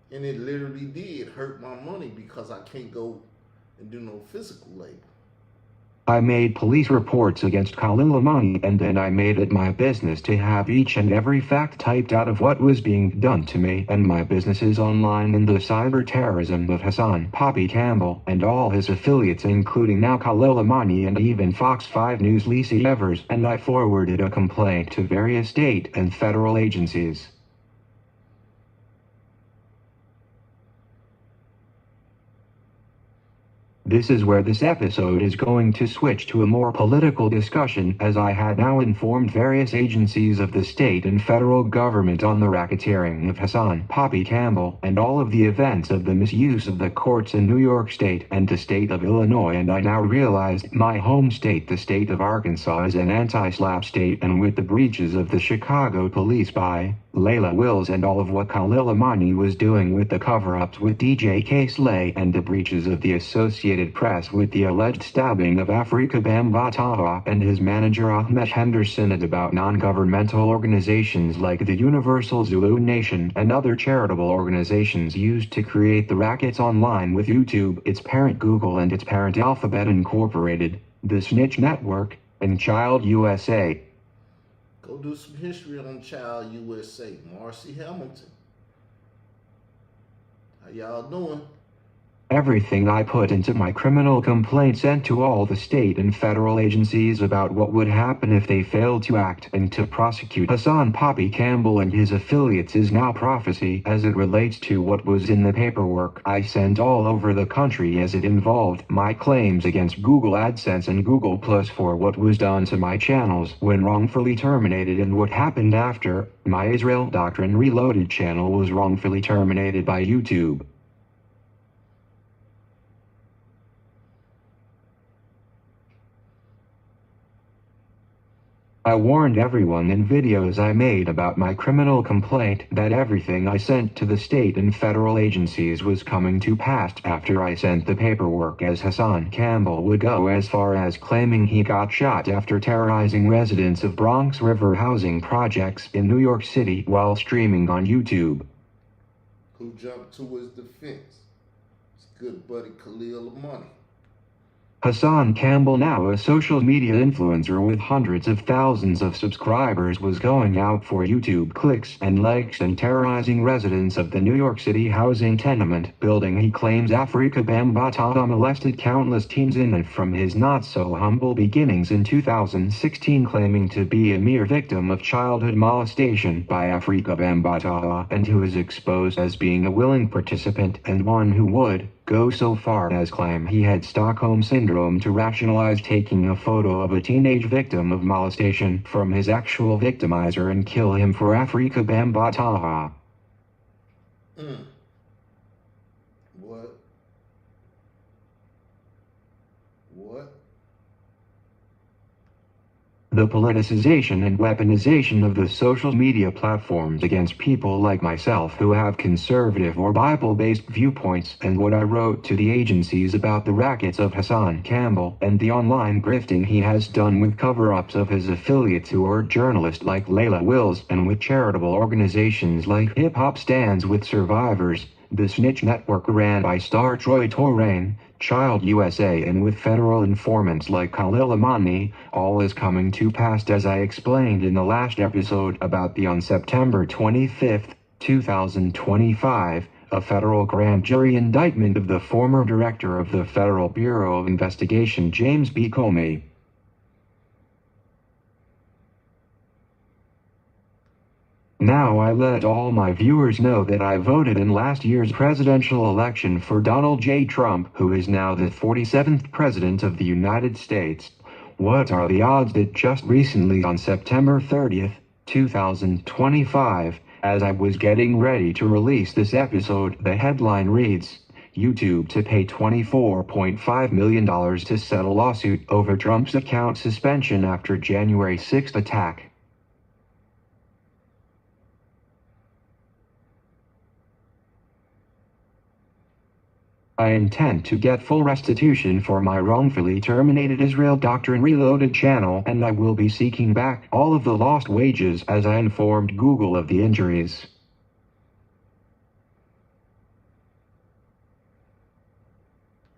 and it literally did hurt my money because I can't go and do no physical labor. I made police reports against Khalil Amani, and then I made it my business to have each and every fact typed out of what was being done to me and my businesses online in the cyber terrorism of Hassan Poppy Campbell and all his affiliates, including now Khalil Amani and even Fox 5 News Lacey Evers, and I forwarded a complaint to various state and federal agencies. This is where this episode is going to switch to a more political discussion, as I had now informed various agencies of the state and federal government on the racketeering of Hassan Poppy Campbell and all of the events of the misuse of the courts in New York State and the state of Illinois, and I now realized my home state, the state of Arkansas, is an anti-SLAPP state, and with the breaches of the Chicago police by Layla Wills and all of what Khalil Amani was doing with the cover-ups with DJ K-Slay and the breaches of the Associated Press with the alleged stabbing of Afrika Bambaataa and his manager Ahmet Henderson, and about non-governmental organizations like the Universal Zulu Nation and other charitable organizations used to create the rackets online with YouTube, its parent Google, and its parent Alphabet Incorporated, the Snitch Network, and Child USA. Go do some history on Child USA. Marcy Hamilton. How y'all doing? Everything I put into my criminal complaint sent to all the state and federal agencies about what would happen if they failed to act and to prosecute Hassan Poppy Campbell and his affiliates is now prophecy as it relates to what was in the paperwork I sent all over the country, as it involved my claims against Google AdSense and Google Plus for what was done to my channels when wrongfully terminated, and what happened after my Israel Doctrine Reloaded channel was wrongfully terminated by YouTube. I warned everyone in videos I made about my criminal complaint that everything I sent to the state and federal agencies was coming to pass after I sent the paperwork, as Hassan Campbell would go as far as claiming he got shot after terrorizing residents of Bronx River housing projects in New York City while streaming on YouTube. Who jumped to his defense? His good buddy Khalil Amani. Hassan Campbell, now a social media influencer with hundreds of thousands of subscribers, was going out for YouTube clicks and likes and terrorizing residents of the New York City housing tenement building he claims Afrika Bambaataa molested countless teens in, and from his not-so-humble beginnings in 2016 claiming to be a mere victim of childhood molestation by Afrika Bambaataa, and who is exposed as being a willing participant and one who would go so far as claim he had Stockholm Syndrome to rationalize taking a photo of a teenage victim of molestation from his actual victimizer and kill him for Afrika Bambaataa. What? What? The politicization and weaponization of the social media platforms against people like myself who have conservative or Bible-based viewpoints, and what I wrote to the agencies about the rackets of Hassan Campbell and the online grifting he has done with cover-ups of his affiliates who are journalists like Layla Wills, and with charitable organizations like Hip Hop Stands with Survivors, the Snitch Network ran by Star Troy Torrain, Child USA, and with federal informants like Khalil Amani. All is coming to pass as I explained in the last episode about the on September 25, 2025, a federal grand jury indictment of the former director of the Federal Bureau of Investigation James B. Comey. Now I let all my viewers know that I voted in last year's presidential election for Donald J. Trump, who is now the 47th President of the United States. What are the odds that just recently on September 30th, 2025, as I was getting ready to release this episode, the headline reads, YouTube to pay $24.5 million to settle lawsuit over Trump's account suspension after January 6th attack. I intend to get full restitution for my wrongfully terminated Israel Doctrine Reloaded channel, and I will be seeking back all of the lost wages as I informed Google of the injuries.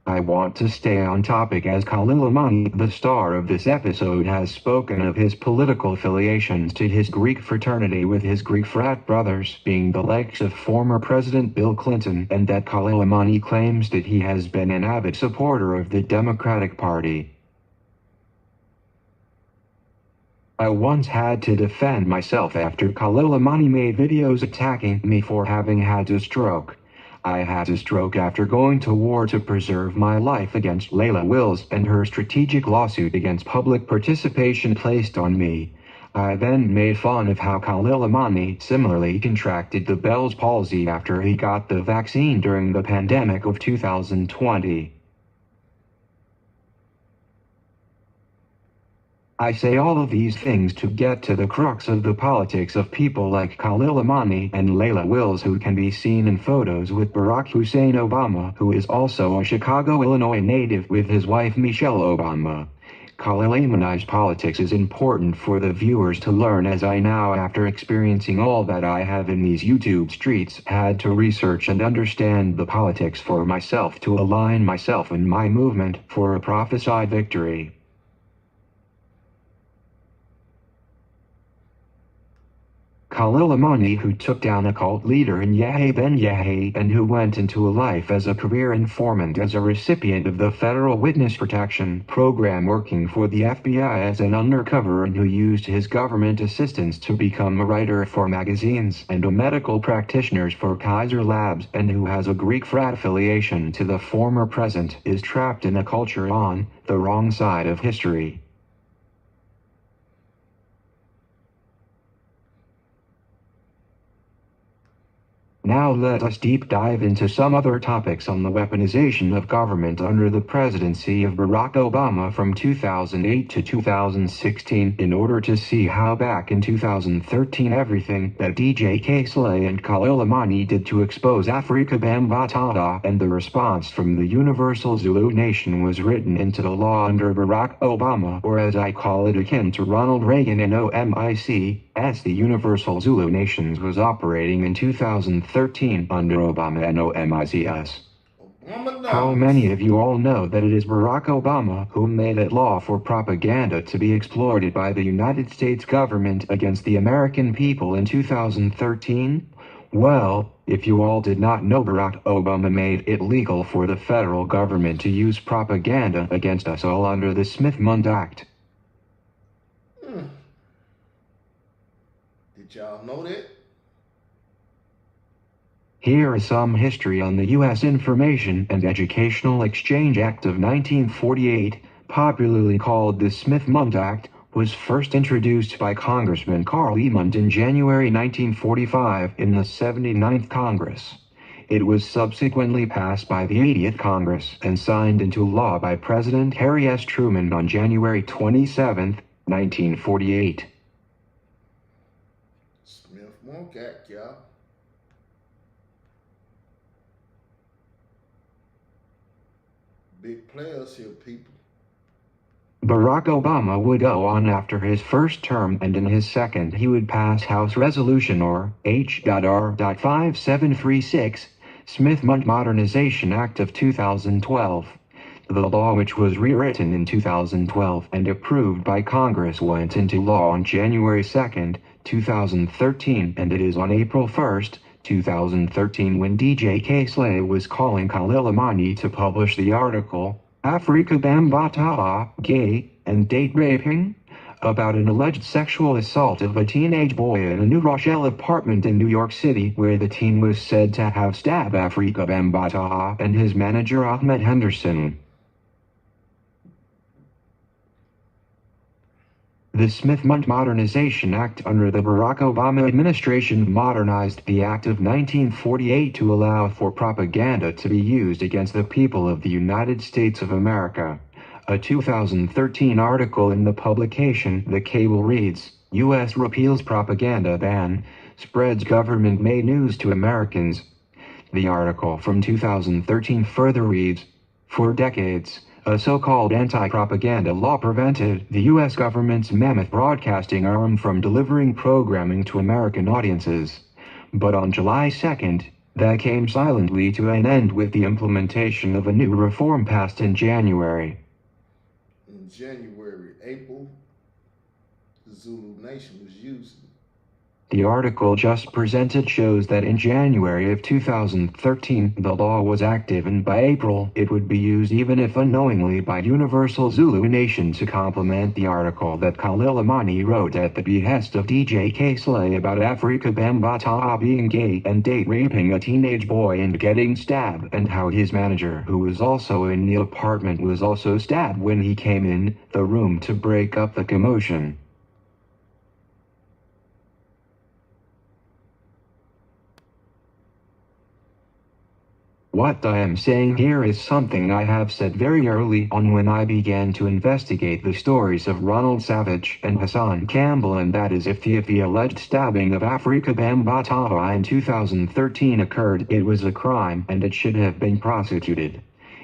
I want to stay on topic as Khalil Amani, the star of this episode, has spoken of his political affiliations to his Greek fraternity with his Greek frat brothers being the likes of former President Bill Clinton, and that Khalil Amani claims that he has been an avid supporter of the Democratic Party. I once had to defend myself after Khalil Amani made videos attacking me for having had a stroke. I had a stroke after going to war to preserve my life against Layla Wills and her strategic lawsuit against public participation placed on me. I then made fun of how Khalil Amani similarly contracted the Bell's palsy after he got the vaccine during the pandemic of 2020. I say all of these things to get to the crux of the politics of people like Khalil Amani and Layla Wills, who can be seen in photos with Barack Hussein Obama, who is also a Chicago, Illinois native, with his wife Michelle Obama. Khalil Amani's politics is important for the viewers to learn, as I now, after experiencing all that I have in these YouTube streets, had to research and understand the politics for myself to align myself and my movement for a prophesied victory. Khalil Amani, who took down a cult leader in Yahya Ben Yahya and who went into a life as a career informant as a recipient of the Federal Witness Protection Program, working for the FBI as an undercover, and who used his government assistance to become a writer for magazines and a medical practitioner for Kaiser Labs, and who has a Greek frat affiliation to the former president, is trapped in a culture on the wrong side of history. Now let us deep dive into some other topics on the weaponization of government under the presidency of Barack Obama from 2008 to 2016 in order to see how back in 2013 everything that DJ K-Slay and Khalil Amani did to expose Afrika Bambaataa and the response from the Universal Zulu Nation was written into the law under Barack Obama, or as I call it, akin to Ronald Reagan and OMIC, as the Universal Zulu Nations was operating in 2013 under Obama and OMICS. How many of you all know that it is Barack Obama who made it law for propaganda to be exploited by the United States government against the American people in 2013? Well, if you all did not know, Barack Obama made it legal for the federal government to use propaganda against us all under the Smith-Mundt Act. Did y'all know that? Here is some history on the U.S. Information and Educational Exchange Act of 1948, popularly called the Smith-Mundt Act, was first introduced by Congressman Carl E. Mundt in January 1945 in the 79th Congress. It was subsequently passed by the 80th Congress and signed into law by President Harry S. Truman on January 27, 1948. Smith-Mundt Act, y'all. Big players here, people. Barack Obama would go on after his first term, and in his second he would pass House Resolution or H.R. 5736, Smith-Mundt Modernization Act of 2012. The law, which was rewritten in 2012 and approved by Congress, went into law on January 2, 2013, and it is on April 1, 2013 when DJ K-Slay was calling Khalil Amani to publish the article, Afrika Bambaataa, Gay and Date Raping, about an alleged sexual assault of a teenage boy in a New Rochelle apartment in New York City, where the teen was said to have stabbed Afrika Bambaataa and his manager Ahmed Henderson. The Smith-Mundt Modernization Act under the Barack Obama administration modernized the Act of 1948 to allow for propaganda to be used against the people of the United States of America. A 2013 article in the publication The Cable reads, U.S. repeals propaganda ban, spreads government-made news to Americans. The article from 2013 further reads, for decades, a so-called anti-propaganda law prevented the U.S. government's mammoth broadcasting arm from delivering programming to American audiences. But on July 2nd, that came silently to an end with the implementation of a new reform passed in January. In January, April, the Zulu Nation was using. The article just presented shows that in January of 2013, the law was active, and by April, it would be used even if unknowingly by Universal Zulu Nation to complement the article that Khalil Imani wrote at the behest of DJ K-Slay about Afrika Bambaataa being gay and date raping a teenage boy and getting stabbed, and how his manager, who was also in the apartment, was also stabbed when he came in the room to break up the commotion. What I am saying here is something I have said very early on when I began to investigate the stories of Ronald Savage and Hassan Campbell, and that is if the alleged stabbing of Afrika Bambaataa in 2013 occurred, it was a crime and it should have been prosecuted.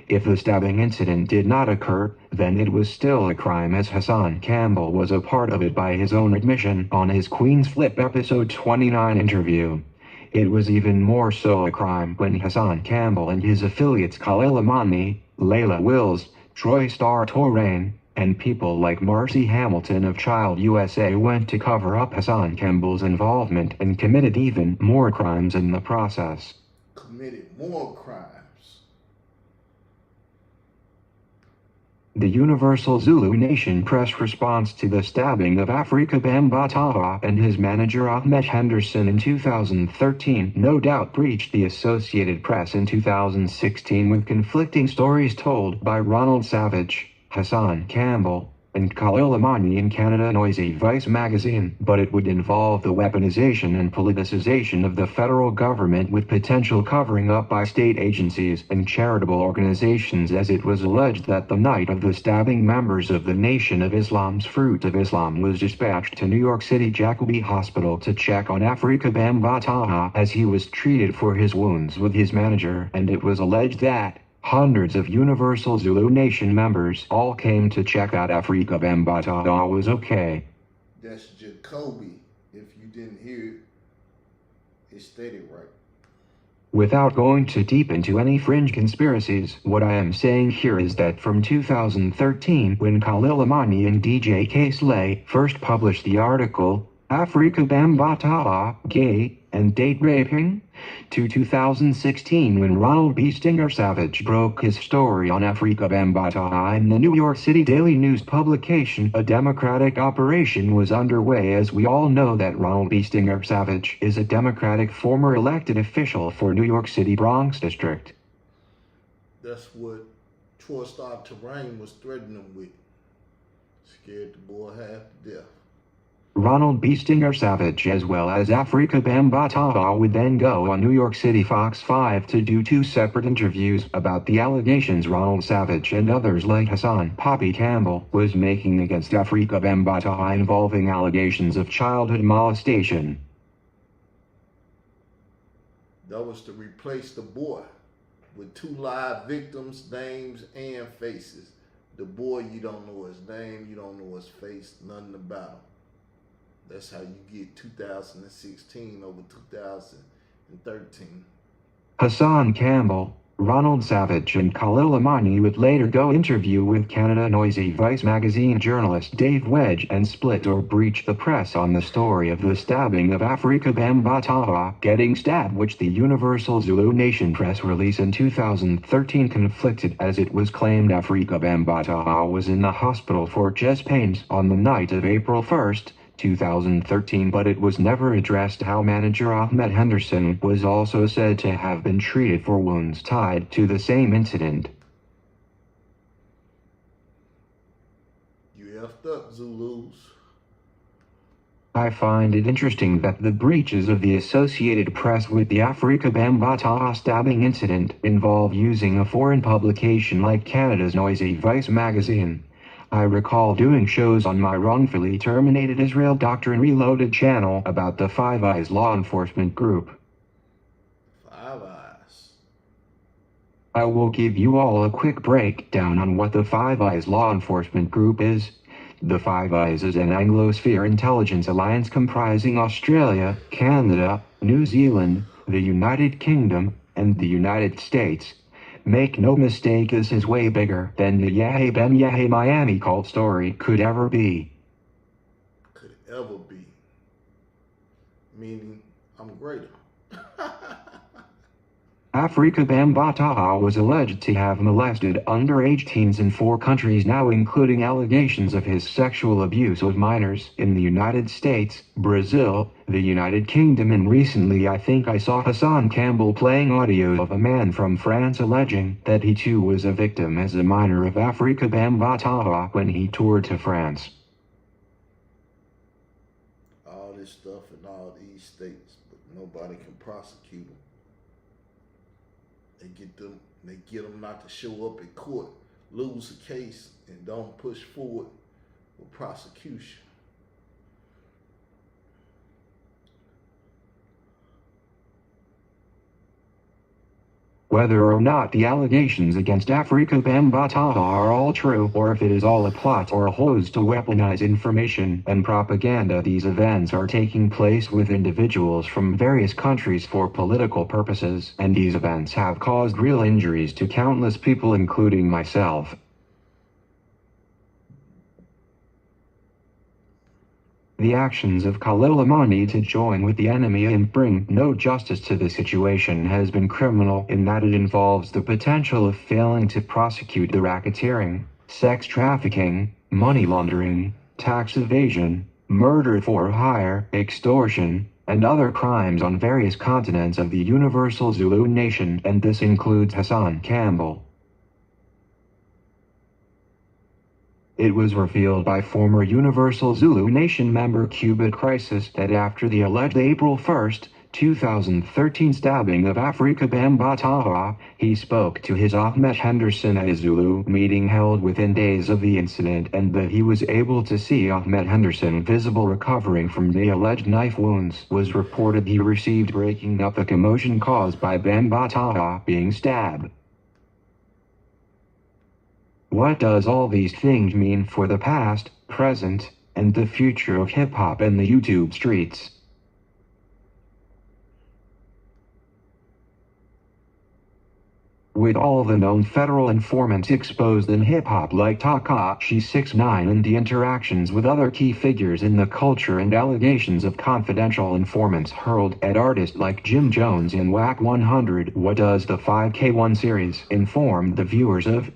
If the stabbing incident did not occur, then it was still a crime, as Hassan Campbell was a part of it by his own admission on his Queen's Flip episode 29 interview. It was even more so a crime when Hassan Campbell and his affiliates Khalil Imani, Layla Wills, Troy Star Torrain, and people like Marcy Hamilton of Child USA went to cover up Hassan Campbell's involvement and committed even more crimes in the process. Committed more crimes. The Universal Zulu Nation press response to the stabbing of Afrika Bambaataa and his manager Ahmed Henderson in 2013 no doubt breached the Associated Press in 2016 with conflicting stories told by Ronald Savage, Hassan Campbell, and Khalil Imani in Canada Noisy Vice magazine, but it would involve the weaponization and politicization of the federal government with potential covering up by state agencies and charitable organizations, as it was alleged that the night of the stabbing, members of the Nation of Islam's Fruit of Islam was dispatched to New York City Jacobi Hospital to check on Afrika Bambaataa as he was treated for his wounds with his manager, and it was alleged that hundreds of Universal Zulu Nation members all came to check out Afrika Bambaataa was okay. That's Jacoby. If you didn't hear it, it's stated right. Without going too deep into any fringe conspiracies, what I am saying here is that from 2013, when Khalil Imani and DJ K-Slay first published the article, Afrika Bambaataa, Gay and Date Raping, to 2016 when Ronald B. Stinger Savage broke his story on Afrika Bambaataa in the New York City Daily News publication, a Democratic operation was underway, as we all know that Ronald B. Stinger Savage is a Democratic former elected official for New York City Bronx District. That's what Troy Star Terrain was threatening him with. Scared the boy half to death. Ronald B. Stinger Savage as well as Afrika Bambaataa would then go on New York City Fox 5 to do two separate interviews about the allegations Ronald Savage and others like Hassan Poppy Campbell was making against Afrika Bambaataa involving allegations of childhood molestation. That was to replace the boy with two live victims' names and faces. The boy, you don't know his name, you don't know his face, nothing about him. That's how you get 2016 over 2013. Hassan Campbell, Ronald Savage and Khalil Imani would later go interview with Canada Noisy Vice magazine journalist Dave Wedge and split or breach the press on the story of the stabbing of Afrika Bambaataa getting stabbed, which the Universal Zulu Nation press release in 2013 conflicted, as it was claimed Afrika Bambaataa was in the hospital for chest pains on the night of April 1st, 2013, but it was never addressed how manager Ahmed Henderson was also said to have been treated for wounds tied to the same incident. You effed up, Zulus. I find it interesting that the breaches of the Associated Press with the Afrika Bambaataa stabbing incident involve using a foreign publication like Canada's Noisy Vice magazine. I recall doing shows on my wrongfully terminated Israel Doctrine Reloaded channel about the Five Eyes law enforcement group. Five Eyes. I will give you all a quick breakdown on what the Five Eyes law enforcement group is. The Five Eyes is an Anglosphere intelligence alliance comprising Australia, Canada, New Zealand, the United Kingdom, and the United States. Make no mistake, this is way bigger than the Yahey Ben Yahey Miami cult story could ever be. Could ever be. Meaning, I'm greater. Afrika Bambataha was alleged to have molested underage teens in 4 countries now, including allegations of his sexual abuse of minors in the United States, Brazil, the United Kingdom, and recently I think I saw Hassan Campbell playing audio of a man from France alleging that he too was a victim as a minor of Afrika Bambataha when he toured to France. All this stuff in all these states, but nobody can prosecute them. They get them not to show up in court, lose the case, and don't push forward with prosecution. Whether or not the allegations against Afrika Bambataha are all true, or if it is all a plot or a hoax to weaponize information and propaganda, these events are taking place with individuals from various countries for political purposes, and these events have caused real injuries to countless people, including myself. The actions of Khalil Amani to join with the enemy and bring no justice to the situation has been criminal in that it involves the potential of failing to prosecute the racketeering, sex trafficking, money laundering, tax evasion, murder for hire, extortion, and other crimes on various continents of the Universal Zulu Nation, and this includes Hassan Campbell. It was revealed by former Universal Zulu Nation member Cuba Crisis that after the alleged April 1, 2013 stabbing of Afrika Bambataha, he spoke to his Ahmed Henderson at a Zulu meeting held within days of the incident, and that he was able to see Ahmed Henderson visible recovering from the alleged knife wounds was reported he received, breaking up the commotion caused by Bambataha being stabbed. What does all these things mean for the past, present, and the future of hip-hop and the YouTube streets? With all the known federal informants exposed in hip-hop like Tekashi 6ix9ine and the interactions with other key figures in the culture and allegations of confidential informants hurled at artists like Jim Jones in Whack 100, what does the 5K1 series inform the viewers of?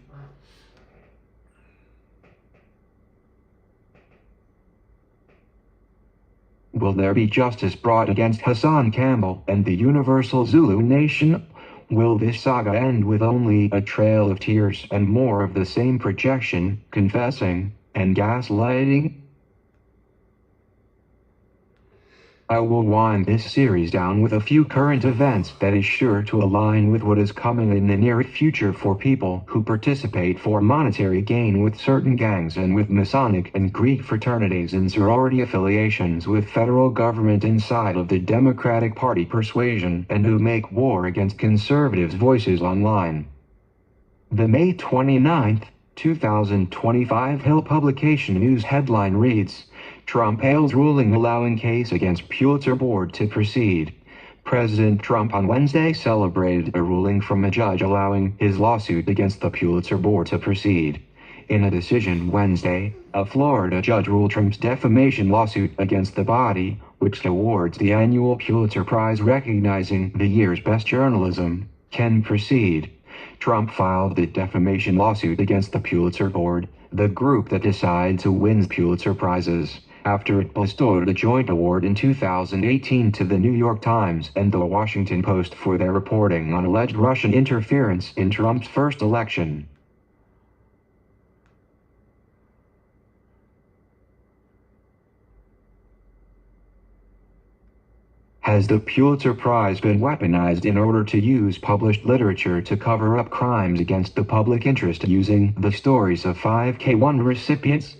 Will there be justice brought against Hassan Campbell and the Universal Zulu Nation? Will this saga end with only a trail of tears and more of the same projection, confessing, and gaslighting? I will wind this series down with a few current events that is sure to align with what is coming in the near future for people who participate for monetary gain with certain gangs and with Masonic and Greek fraternities and sorority affiliations with federal government inside of the Democratic Party persuasion, and who make war against conservatives' voices online. The May 29, 2025 Hill publication news headline reads, Trump hails ruling allowing case against Pulitzer Board to proceed. President Trump on Wednesday celebrated a ruling from a judge allowing his lawsuit against the Pulitzer Board to proceed. In a decision Wednesday, a Florida judge ruled Trump's defamation lawsuit against the body, which awards the annual Pulitzer Prize recognizing the year's best journalism, can proceed. Trump filed the defamation lawsuit against the Pulitzer Board, the group that decides who wins Pulitzer Prizes, after it bestowed a joint award in 2018 to the New York Times and the Washington Post for their reporting on alleged Russian interference in Trump's first election. Has the Pulitzer Prize been weaponized in order to use published literature to cover up crimes against the public interest using the stories of 5K1 recipients?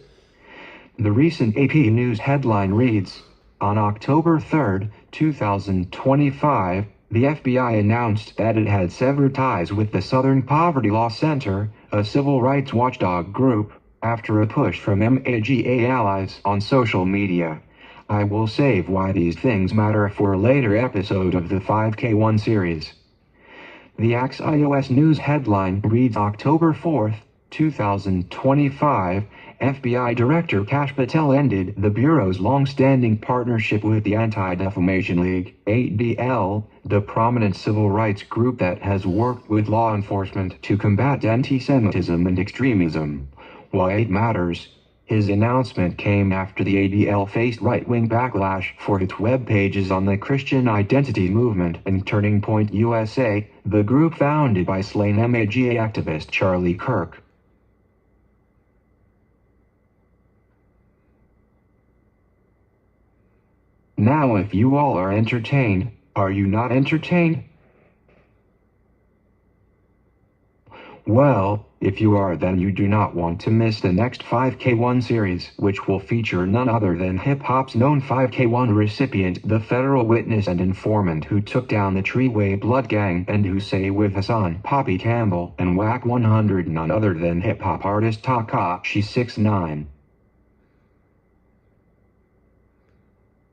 The recent AP News headline reads, on October 3, 2025, the FBI announced that it had severed ties with the Southern Poverty Law Center, a civil rights watchdog group, after a push from MAGA allies on social media. I will save why these things matter for a later episode of the 5K1 series. The Axios News headline reads October 4th, 2025, FBI Director Kash Patel ended the Bureau's long-standing partnership with the Anti-Defamation League, ADL, the prominent civil rights group that has worked with law enforcement to combat anti-Semitism and extremism. Why it matters. His announcement came after the ADL faced right-wing backlash for its web pages on the Christian identity movement and Turning Point USA, the group founded by slain MAGA activist Charlie Kirk. Now if you all are entertained, are you not entertained? Well, if you are, then you do not want to miss the next 5K1 series, which will feature none other than hip-hop's known 5K1 recipient, the federal witness and informant who took down the Treeway Blood Gang, and who say with Hassan Poppy Campbell and Whack 100, none other than hip-hop artist Takashi 69.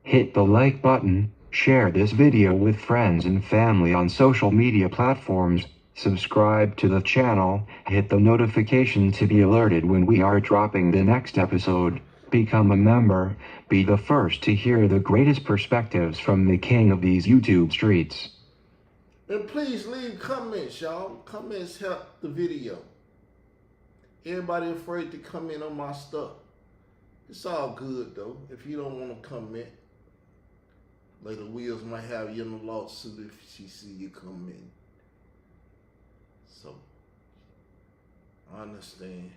Hit the like button, share this video with friends and family on social media platforms, subscribe to the channel, hit the notification to be alerted when we are dropping the next episode, become a member, be the first to hear the greatest perspectives from the king of these YouTube streets. And please leave comments, y'all. Comments help the video. Everybody afraid to comment on my stuff. It's all good though. If you don't want to comment, Later Wheels might have you in a lawsuit if she see you comment. So, I understand.